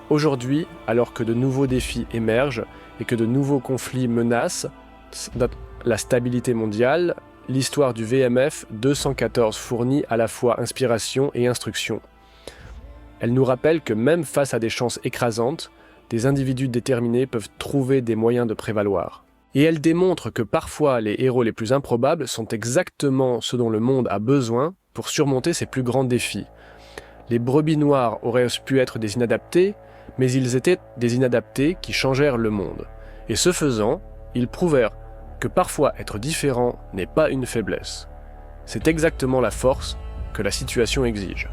Aujourd'hui, alors que de nouveaux défis émergent et que de nouveaux conflits menacent la stabilité mondiale, l'histoire du VMF 214 fournit à la fois inspiration et instruction. Elle nous rappelle que même face à des chances écrasantes, des individus déterminés peuvent trouver des moyens de prévaloir. Et elle démontre que parfois les héros les plus improbables sont exactement ce dont le monde a besoin pour surmonter ses plus grands défis. Les brebis noires auraient pu être des inadaptés, mais ils étaient des inadaptés qui changèrent le monde. Et ce faisant, ils prouvèrent que parfois être différent n'est pas une faiblesse. C'est exactement la force que la situation exige.